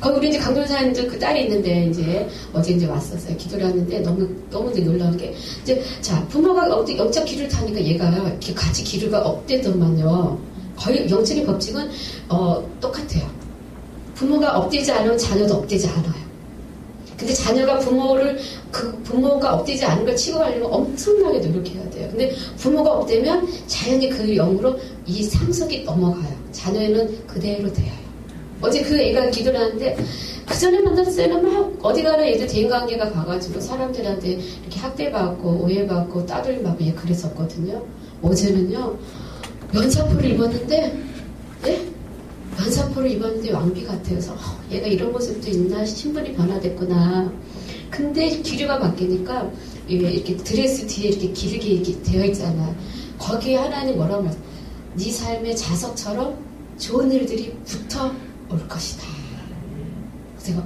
거기 우리 이제 강도사님도 그 딸이 있는데 이제 어제 이제 왔었어요. 기도를 하는데 너무 놀라운 게 이제 자 부모가 영적 기류를 타니까 얘가요 같이 기류가 업되더만요. 거의 영적인 법칙은 똑같아요. 부모가 업되지 않으면 자녀도 업되지 않아요. 근데 자녀가 부모가 업되지 않은 걸 치고 가려면 엄청나게 노력해야 돼요. 근데 부모가 업되면 자연히 그 영으로 이 상속이 넘어가요. 자녀는 그대로 돼요. 어제 그 애가 기도를 하는데 그 전에 만났을 때는 막 어디 가나 얘도 대인관계가 가가지고 사람들한테 이렇게 학대받고 오해받고 따돌림받고 얘 그랬었거든요. 어제는요 면사포를 입었는데 예? 면사포를 입었는데 왕비 같아서 얘가 이런 모습도 있나 신분이 변화됐구나. 근데 기류가 바뀌니까 이렇게 드레스 뒤에 이렇게 길게 이렇게 되어 있잖아. 거기에 하나님 뭐라고 말해? 네 삶의 자석처럼 좋은 일들이 붙어 올 것이다. 제가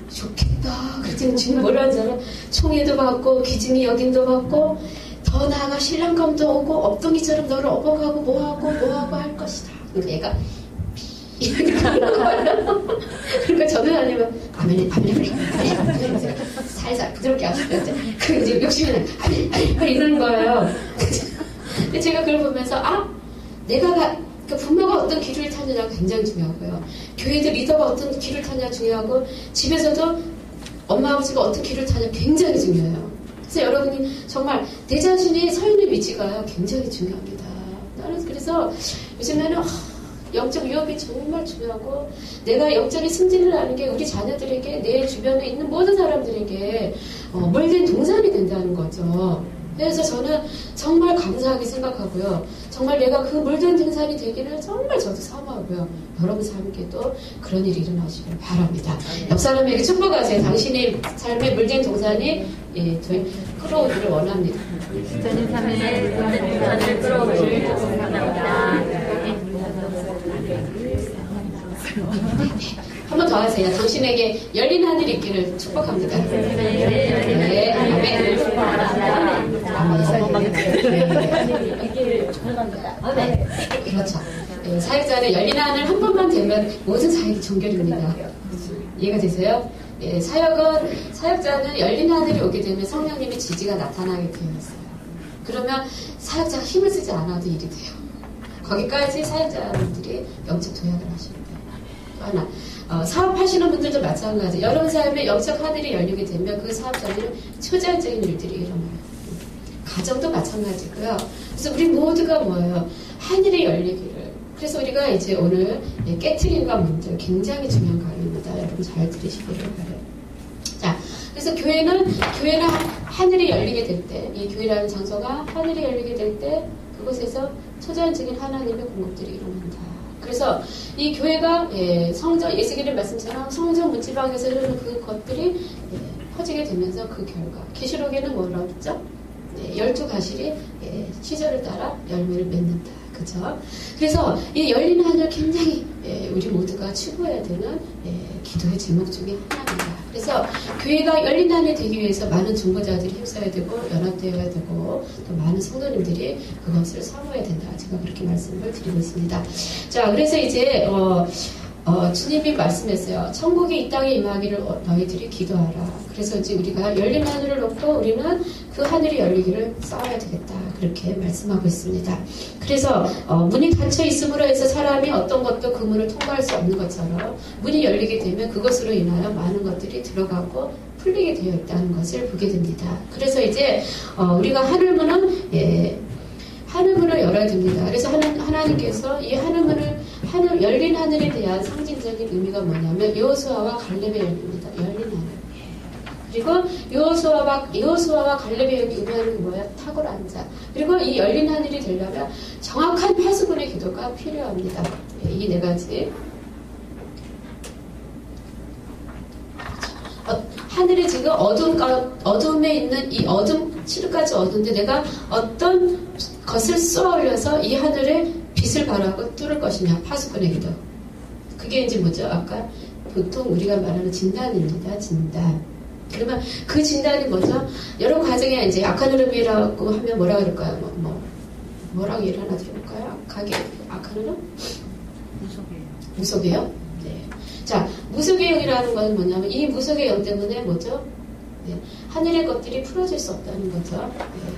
좋겠다. 그랬더니 주님 뭐라 하잖아. 총애도 받고 기증이 여김도 받고 더 나아가 신랑감도 오고 엎덩이처럼 너를 업어가고 뭐하고 할 것이다. 그러니까 얘가 그러니까 저는 아니면 아멘 살살 부드럽게 하시는데 그 이제 욕심이 나요. 아멘 이러는 거예요. 근데 제가 그걸 보면서 내가 그러니까 부모가 어떤 길을 타느냐가 굉장히 중요하고요. 교회들 리더가 어떤 길을 타냐 중요하고 집에서도 엄마 아버지가 어떤 길을 타냐 굉장히 중요해요. 그래서 여러분이 정말 내 자신이 서 있는 위치가 굉장히 중요합니다. 나는 그래서 요즘에는 영적 위협이 정말 중요하고 내가 영적인 승진을 하는 게 우리 자녀들에게 내 주변에 있는 모든 사람들에게 물된 동산이 된다는 거죠. 그래서 저는 정말 감사하게 생각하고요. 정말 내가 그 물된 등산이 되기를 정말 저도 사모하고요. 여러분 삶에게도 그런 일이 일어나시길 바랍니다. 옆 사람에게 축복하세요. 당신의 삶의 물된 동산이 저희 끌어오기를 원합니다. 저는 삶의 물된 동산을 끌어오기를 원합니다. 한 번 더 하세요. 당신에게 열린 하늘이 있기를 축복합니다. 네, 아멘. 네, 그렇죠. 네, 사역자는 열린 하늘 한 번만 되면 모든 사역이 종결입니다. 이해가 되세요? 네, 사역자는 열린 하늘이 오게 되면 성령님의 지지가 나타나게 되어 있어요. 그러면 사역자가 힘을 쓰지 않아도 일이 돼요. 거기까지 사역자분들이 영적 도약을 하십니다. 또 하나, 사업하시는 분들도 마찬가지. 여러분 삶에 영적 하늘이 열리게 되면 그 사업자는 초자연적인 일들이 일어나요. 가정도 마찬가지고요. 그래서 우리 모두가 뭐예요? 하늘이 열리기를. 그래서 우리가 이제 오늘 깨트림과 문들 굉장히 중요한 강의입니다. 여러분 잘 들으시기를 바라요. 자, 그래서 교회는 하늘이 열리게 될 때, 이 교회라는 장소가 하늘이 열리게 될 때 그곳에서 초자연적인 하나님의 공급들이 일어난다. 그래서 이 교회가 성전, 예수님의 말씀처럼 성전 문지방에서 흐르는 그 것들이 퍼지게 되면서 그 결과 계시록에는 뭐라고 했죠? 12가실이 시절을 따라 열매를 맺는다. 그죠? 그래서 이 열린 하늘 굉장히 우리 모두가 추구해야 되는 기도의 제목 중에 하나입니다. 그래서 교회가 열린 하늘이 되기 위해서 많은 중보자들이 힘써야 되고 연합되어야 되고 또 많은 성도님들이 그것을 사모해야 된다. 제가 그렇게 말씀을 드리고 있습니다. 자, 그래서 이제 주님이 말씀했어요. 천국이 이 땅에 임하기를 너희들이 기도하라. 그래서 이제 우리가 열린 하늘을 놓고 우리는 그 하늘이 열리기를 싸워야 되겠다. 그렇게 말씀하고 있습니다. 그래서 문이 닫혀 있음으로 해서 사람이 어떤 것도 그 문을 통과할 수 없는 것처럼 문이 열리게 되면 그것으로 인하여 많은 것들이 들어가고 풀리게 되어 있다는 것을 보게 됩니다. 그래서 이제 우리가 하늘문은 하늘문을 열어야 됩니다. 그래서 하나님께서 이 열린 하늘에 대한 상징적인 의미가 뭐냐면 여호수아와 갈렙의 열립니다. 열린 하늘. 그리고 여호수아와 갈렙의 열기 의미하는 게 뭐예요? 탁월한 자. 그리고 이 열린 하늘이 되려면 정확한 파수꾼의 기도가 필요합니다. 이 네 가지. 하늘이 지금 어둠에 있는 이 칠흑까지 어두운데 내가 어떤 것을 쏘아 올려서 이 하늘에 빛을 발하고 뚫을 것이냐. 파수꾼의 기도. 그게 이제 뭐죠? 아까 보통 우리가 말하는 진단입니다. 진단. 그러면 그 진단이 뭐죠? 여러 과정에 이제 악한 흐름이라고 하면 뭐라 그럴까요? 뭐라고 예를 하나 들어볼까요? 악한 흐름? 무속이에요? 네. 자, 무속의 영이라는 건 뭐냐면 이 무속의 영 때문에 뭐죠? 네. 하늘의 것들이 풀어질 수 없다는 거죠. 네.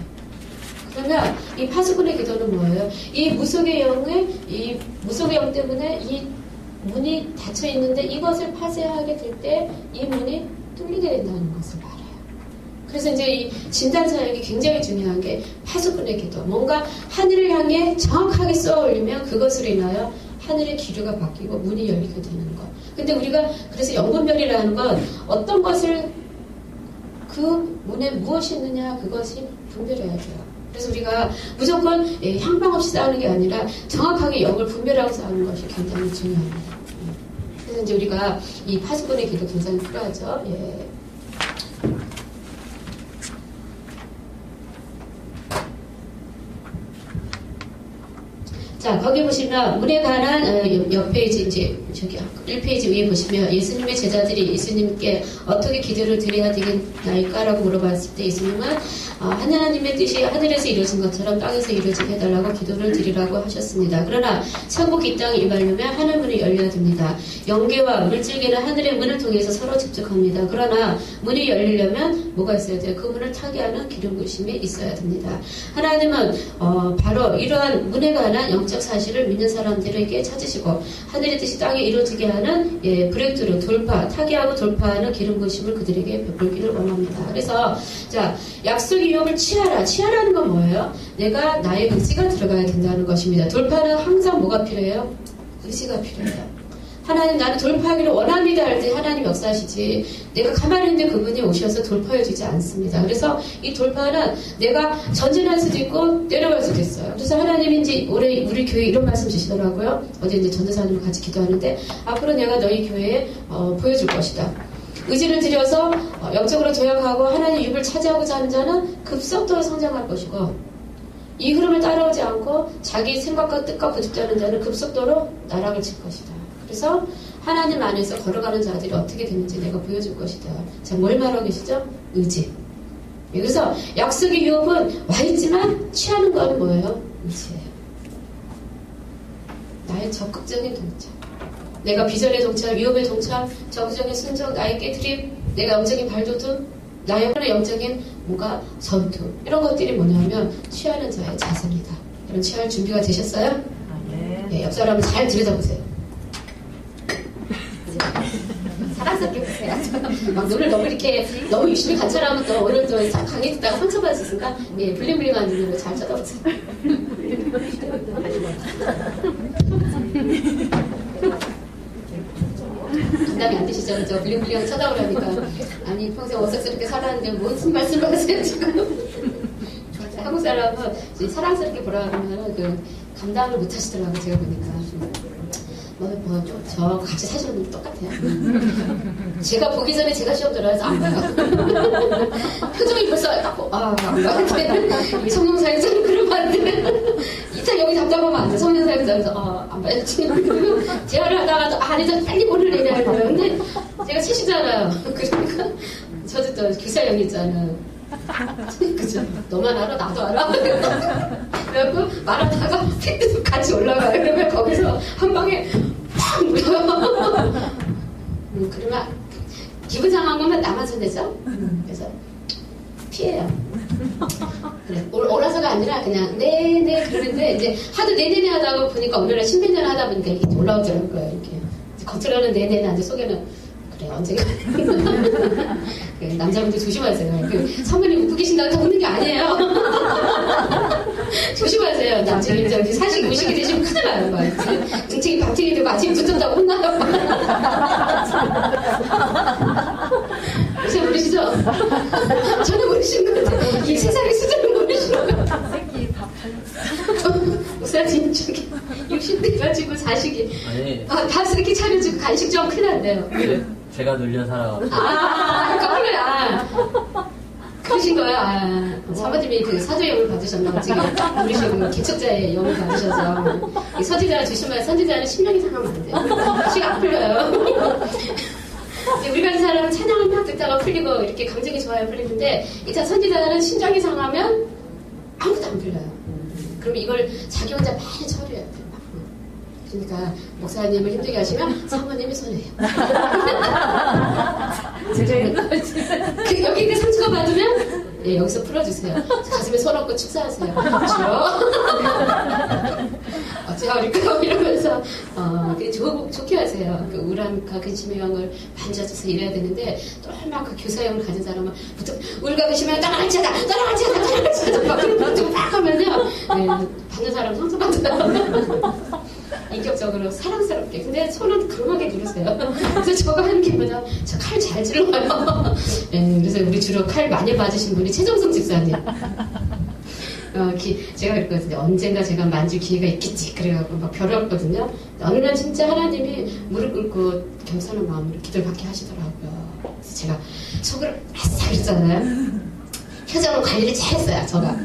그러면 이 파수꾼의 기도는 뭐예요? 이 무속의 영 때문에 이 문이 닫혀 있는데 이것을 파쇄하게 될 때 이 문이 뚫리게 된다는 것을 말해요. 그래서 이제 이 진단 사역이 굉장히 중요한 게 파수꾼의 기도. 뭔가 하늘을 향해 정확하게 쏘아 올리면 그것으로 인하여 하늘의 기류가 바뀌고 문이 열리게 되는 것. 근데 우리가 그래서 영분별이라는 건 어떤 것을 그 문에 무엇이 있느냐 그것이 분별해야 돼요. 그래서 우리가 무조건 향방 없이 싸우는 게 아니라 정확하게 영을 분별하고 싸우는 것이 굉장히 중요합니다. 그래서 이제 우리가 이 파수꾼의 기도 굉장히 필요하죠. 예. 자, 거기 보시면 문에 관한 옆 페이지 이제 저기 1페이지 위에 보시면 예수님의 제자들이 예수님께 어떻게 기도를 드려야 되겠나이까라고 물어봤을 때 예수님은 하나님의 뜻이 하늘에서 이루어진 것처럼 땅에서 이루어지게 해달라고 기도를 드리라고 하셨습니다. 그러나 천국 이 땅에 임하려면 하늘 문이 열려야 됩니다. 영계와 물질계는 하늘의 문을 통해서 서로 접촉합니다. 그러나 문이 열리려면 뭐가 있어야 돼요? 그 문을 타게 하는 기름 부으심이 있어야 됩니다. 하나님은 바로 이러한 문에 관한 영적 사실을 믿는 사람들에게 찾으시고 하늘의 뜻이 땅에 이루어지게 하는 브레이크로 돌파, 타개하고 돌파하는 기름 부으심을 그들에게 베풀기를 원합니다. 그래서 자, 약속의 유업을 취하라. 취하라는 건 뭐예요? 내가 나의 의지가 들어가야 된다는 것입니다. 돌파는 항상 뭐가 필요해요? 의지가 필요해요. 하나님 나는 돌파하기를 원합니다 할 때 하나님 역사하시지 내가 가만히 있는데 그분이 오셔서 돌파해 주지 않습니다. 그래서 이 돌파는 내가 전진할 수도 있고 내려갈 수도 있어요. 그래서 하나님이 이제 올해 우리 교회에 이런 말씀 주시더라고요. 어제 이제 전도사님과 같이 기도하는데 앞으로 내가 너희 교회에 보여줄 것이다. 의지를 들여서 영적으로 도약하고 하나님 입을 차지하고자 하는 자는 급속도로 성장할 것이고 이 흐름을 따라오지 않고 자기 생각과 뜻과 고집자는 자는 급속도로 나락을 칠 것이다. 그래서 하나님 안에서 걸어가는 자들이 어떻게 되는지 내가 보여줄 것이다. 자, 뭘 말하고 계시죠? 의지. 그래서 약속의 유업은 와 있지만 취하는 건 뭐예요? 의지예요. 나의 적극적인 동참. 내가 비전의 동참, 유업의 동참, 적극적인 순종, 나의 깨트림, 내가 영적인 발돋움, 나의 영적인 뭔가 전투. 이런 것들이 뭐냐면 취하는 자의 자세입니다. 여러분 취할 준비가 되셨어요? 네, 옆 사람을 잘 들여다보세요. 사랑스럽게 보세요. 막 눈을 너무 이렇게 너무 열심히 관찰하면 또 오늘 또 강의 듣다가 상처받을 수 있으니까 예, 블링블링한 눈으로 잘 쳐다보세요. 감당이 안 되시죠? 저 블링블링하게 쳐다보라니까 아니 평생 어색스럽게 살았는데 무슨 말씀을 하세요 지금? 한국 사람은 사랑스럽게 보라 그러면 그 감당을 못 하시더라고요. 제가 보니까. 저 같이 사시는 분도 똑같아요. 제가 보기 전에 제가 시험 들어서 안 봐요. 표정이 벌써 안 봐. 성명사역자는 그러면 안 돼. 이탈 여기 답답하면 안 돼. 성명사역자에서 안 봐야지. 대화를 하다가도 아니다 빨리 볼을 내려야 돼요. 근데 제가 치시잖아요. 그러니까 저도 또 교사형 있잖아요. 그죠? 너만 알아? 나도 알아? 그래갖고 말하다가 픽도 같이 올라가요. 그러면 거기서 한 방에 팍 물어요. 그러면 기분 상한 거면 나만 손대죠? 그래서 피해요. 그래. 올라서가 아니라 그냥 네네 그러는데 이제 하도 네네네 하다가 보니까 오늘은 신빙전 하다 보니까 이렇게 올라오더라고요. 이렇게 겉으로는 네네네 하는데 속에는 그래 언젠가 남자분들 조심하세요. 사모님 웃고 계신다고 다 웃는 게 아니에요. 조심하세요. 남자분 저기 사식 무식이 되시면 큰일 나요. 등책이 방책이 되고 아침에 붙었다고 혼나요. 혹시 모르시죠? 전혀 모르시는 것 같아요. 이 세상의 수준을 모르시는 것 같아요. 새끼 다 팔렸어. 목사님 저기 60대 가지고 사식이 밥 이렇게 차려주고 간식 좀 큰일 난대요. 제가 눌려 살아가지고. 거꾸로야. 그러신 거야. 사모님이 그 사도영을 받으셨나 지금 우리 지금 개척자의 영을 받으셔서 선지자를 주시면 선지자는 심령이 상하면 안 돼요. 시가 안 풀려요. 우리 같은 사람은 찬양을 막 듣다가 풀리고 이렇게 감정이 좋아야 풀리는데 이차 선지자는 심장이 상하면 아무것도 안 풀려요. 그럼 이걸 자기 혼자 많이 처리해야 돼요. 그러니까 목사님을 힘들게 하시면 사모님이 손해요. 여기 있는 상처가 받으면 여기서 풀어주세요. 가슴에 손 얹고 축사하세요. 어찌가 우리까 이러면서 좋게 하세요. 그 우람과 근심의 영을 만져줘서 이래야 되는데 또 얼마나 그 교사형을 가진 사람은 보통 우리가 계시면 따라같이 하자 막 하면요. 받는 사람 상처받아요. 인격적으로 사랑스럽게. 근데 손은 강하게 누르세요. 그래서 저가 하는 게 뭐냐, 저 칼 잘 찔러요. 네, 그래서 우리 주로 칼 많이 맞으신 분이 최정성 집사님. 제가 그랬거든요. 언젠가 제가 만질 기회가 있겠지. 그래갖고 막 벼렸거든요. 어느 날 진짜 하나님이 무릎 꿇고 겸손한 마음으로 기도를 받게 하시더라고요. 그래서 제가 속으로 아싸 그랬잖아요. 표정을 관리를 잘했어요. 저가.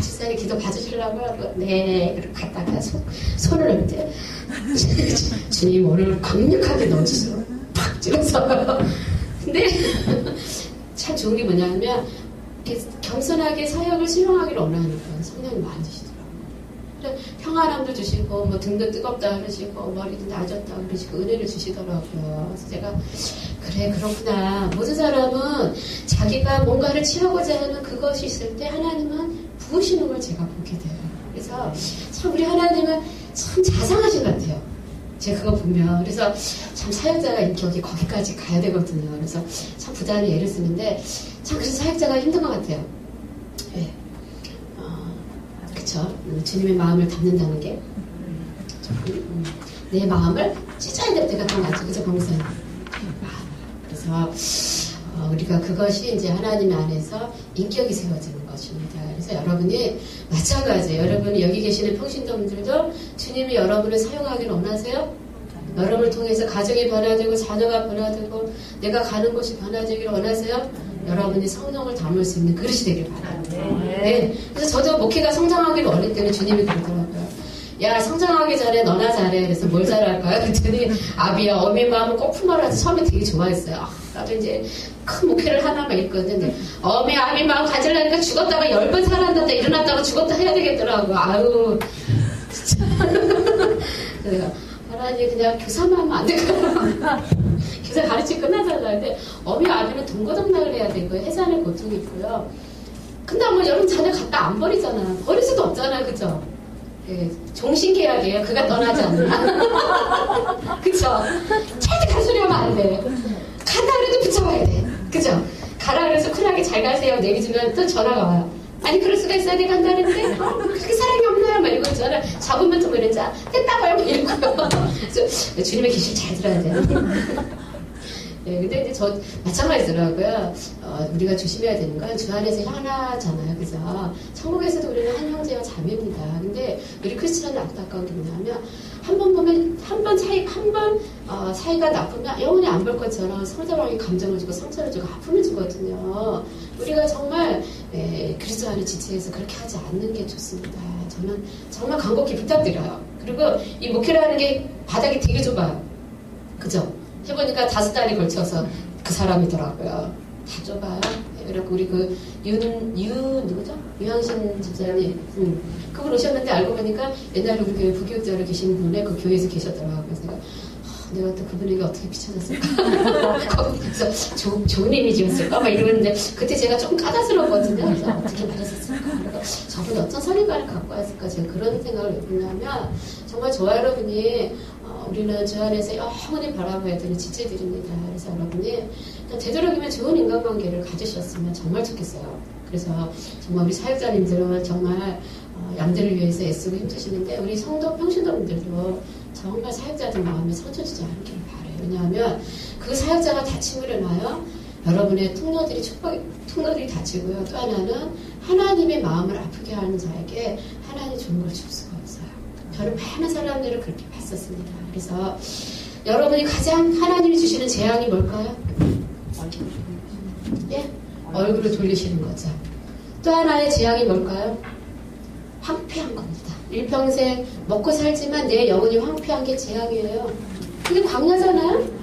집사님 기도 봐주시려고 하고 네. 그리고 갔다가 손을 이렇게 주님 오늘 강력하게 넣어주세요. 팍 찔러서. 근데 참 좋은 게 뭐냐면 겸손하게 사역을 수용하기를 원하니까 성령이 많이 주시더라고요. 평안함도 주시고 뭐 등도 뜨겁다 그러시고 머리도 낮았다 그러시고 은혜를 주시더라고요. 그래서 제가 그래 그렇구나. 모든 사람은 자기가 뭔가를 취하고자 하는 그것이 있을 때 하나님은 부으시는 걸 제가 보게 돼요. 그래서 참 우리 하나님은 참 자상하신 것 같아요. 제가 그거 보면. 그래서 참 사역자가 인격이 거기까지 가야 되거든요. 그래서 참 부단히 애를 쓰는데 참 그래서 사역자가 힘든 것 같아요. 네. 그쵸. 주님의 마음을 담는다는 게 내 마음을 찢어야 될 때가 더 낫죠. 그죠, 범사님? 그래서 우리가 그것이 이제 하나님 안에서 인격이 세워지는 것입니다. 그래서 여러분이 마찬가지예요. 여러분이 여기 계시는 평신도분들도 주님이 여러분을 사용하기를 원하세요? 여러분을 통해서 가정이 변화되고 자녀가 변화되고 내가 가는 곳이 변화되기를 원하세요? 여러분이 성령을 담을 수 있는 그릇이 되길 바랍니다. 네. 그래서 저도 목회가 성장하기를 원할 때는 주님이 그러더라고요. 야, 성장하기 전에 너나 잘해. 그래서 뭘 잘할까요? 그랬더니 아비야 어미 마음은 꼭 품어라지. 처음에 되게 좋아했어요. 나도 이제 큰 목회를 하나만 읽거든요. 어미 아비 마음 가지려니까 죽었다가 10번 살았는데 일어났다가 죽었다 해야 되겠더라고. 아유 진짜. 그래서 하나님 그냥 교사만 하면 안 될까요? 교사 가르치 끝나잖아요. 근데 어미 아비는 동거동락을 해야 되고요. 해산의 고통이 있고요. 근데 뭐 여러분 자녀 갖다 안 버리잖아. 버릴 수도 없잖아요. 그죠? 예, 종신계약이에요. 그가 떠나지 않나. 그쵸? 절대 갈 소리 하면 안 돼. 간다 그래도 붙잡아야 돼. 그죠? 가라 그래서 쿨하게 잘 가세요. 내리주면 또 전화가 와요. 아니 그럴 수가 있어야 돼 간다는데 그렇게 사랑이 없나요? 막 이러고 있잖아. 잡으면 또 그랬지. 됐다고요. 막 이러고요. 그래서 주님의 계시를 잘 들어야 돼요. 네, 근데 이제 저 마찬가지더라고요. 우리가 조심해야 되는 건 주 안에서 하나잖아요. 그래서 천국에서도 우리는 한 형제와 자매입니다. 근데 우리 크리스천은 안타까운 게 뭐냐면 한 번 보면 한 번 사이가 나쁘면 영원히 안 볼 것처럼 상대방이 감정을 주고 상처를 주고 아픔을 주거든요. 우리가 정말 그리스도 안에 지체해서 그렇게 하지 않는 게 좋습니다. 저는 정말 간곡히 부탁드려요. 그리고 이 목회를 하는 게 바닥이 되게 좁아요. 그죠? 해보니까 5달이 걸쳐서 그 사람이더라고요. 다 좁아요. 그리고 우리 누구죠? 유양신 집사님. 그분 오셨는데 알고 보니까 옛날에 우리 교회 부교육자로 계신 분의 그 교회에서 계셨더라고요. 그래서 내가 또 그분에게 어떻게 비춰졌을까? 거기서 좋은 이미지였을까? 막 이러는데 그때 제가 좀 까다스러웠거든요. 그래서 어떻게 말했었을까? 그러니까 저분이 어떤 선인관을 갖고 왔을까? 제가 그런 생각을 해보냐면 정말 저와 여러분이 우리는 주 안에서 영원히 바라봐야 되는 지체들입니다. 그래서 여러분이 되도록이면 좋은 인간관계를 가지셨으면 정말 좋겠어요. 그래서 정말 우리 사역자님들은 정말 양들을 위해서 애쓰고 힘드시는데 우리 성도 평신도분들도 정말 사역자들 마음에 상처 주지 않기를 바라요. 왜냐하면 그 사역자가 다침을 해놔요. 여러분의 통로들이 다치고요. 또 하나는 하나님의 마음을 아프게 하는 자에게 하나님이 좋은 걸 줄 수가 없어요. 저는 많은 사람들을 그렇게 봤었습니다. 그래서 여러분이 가장 하나님이 주시는 재앙이 뭘까요? 예? 얼굴을 돌리시는 거죠. 또 하나의 재앙이 뭘까요? 황폐한 겁니다. 일평생 먹고 살지만 내 영혼이 황폐한 게 재앙이에요. 그게 광야잖아요?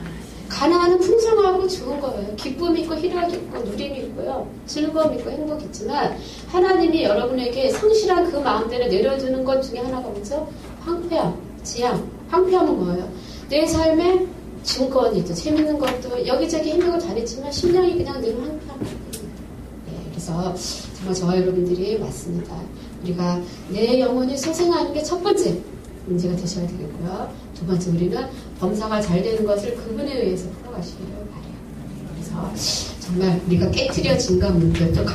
가나안은 풍성하고 좋은 거예요. 기쁨이 있고 희락이 있고 누림이 있고요. 즐거움이 있고 행복이 있지만 하나님이 여러분에게 성실한 그 마음대로 내려두는 것 중에 하나가 뭐죠? 황폐함, 재앙. 황폐함은 뭐예요? 내 삶에 증권이도 재밌는 것도 여기저기 힘들고 다녔지만 심령이 그냥 늘 황폐한 거예요. 네, 그래서 정말 저와 여러분들이 맞습니다. 우리가 내 영혼이 소생하는 게 첫 번째 문제가 되셔야 되겠고요. 두 번째 우리는 범사가 잘 되는 것을 그분에 의해서 풀어가시기를 바라요. 그래서 정말 우리가 깨트려진 것 문제도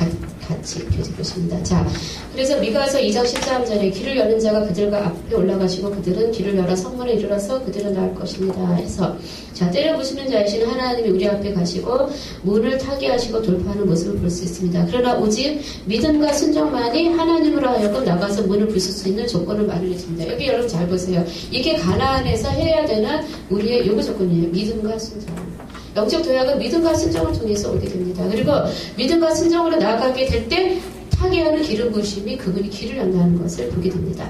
같이 펴질 것입니다. 자, 그래서 미가서 2장 14절에 길을 여는 자가 그들과 앞에 올라가시고 그들은 길을 열어 성문에 이르러서 그들을 낳을 것입니다. 해서 자, 때려 부시는 자이신 하나님이 우리 앞에 가시고 문을 타게 하시고 돌파하는 모습을 볼 수 있습니다. 그러나 오직 믿음과 순종만이 하나님으로 하여금 나가서 문을 부술 수 있는 조건을 마련해 줍니다. 여기 여러분 잘 보세요. 이게 가나안에서 해야 되는 우리의 요구 조건이에요. 믿음과 순종. 영적 도약은 믿음과 순종을 통해서 오게 됩니다. 그리고 믿음과 순종으로 나아가게 될 때 타게 하는 기름 부으심이 그분이 길을 연다는 것을 보게 됩니다.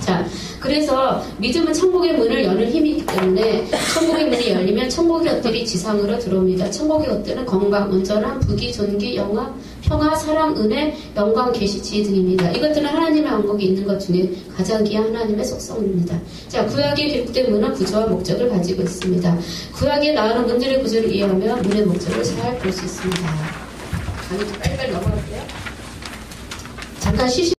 자, 그래서 믿음은 천국의 문을 여는 힘이 있기 때문에 천국의 문이 열리면 천국의 것들이 지상으로 들어옵니다. 천국의 것들은 건강, 온전함, 부귀, 존귀, 영화, 평화, 사랑, 은혜, 영광, 계시, 지혜 등입니다. 이것들은 하나님의 왕국이 있는 것 중에 가장 귀한 하나님의 속성입니다. 자, 구약의 기록된 문은 구조와 목적을 가지고 있습니다. 구약에 나오는 문들의 구조를 이해하면 문의 목적을 잘 볼 수 있습니다. 아니, 빨리빨리 넘어갈게요. 잠깐 쉬시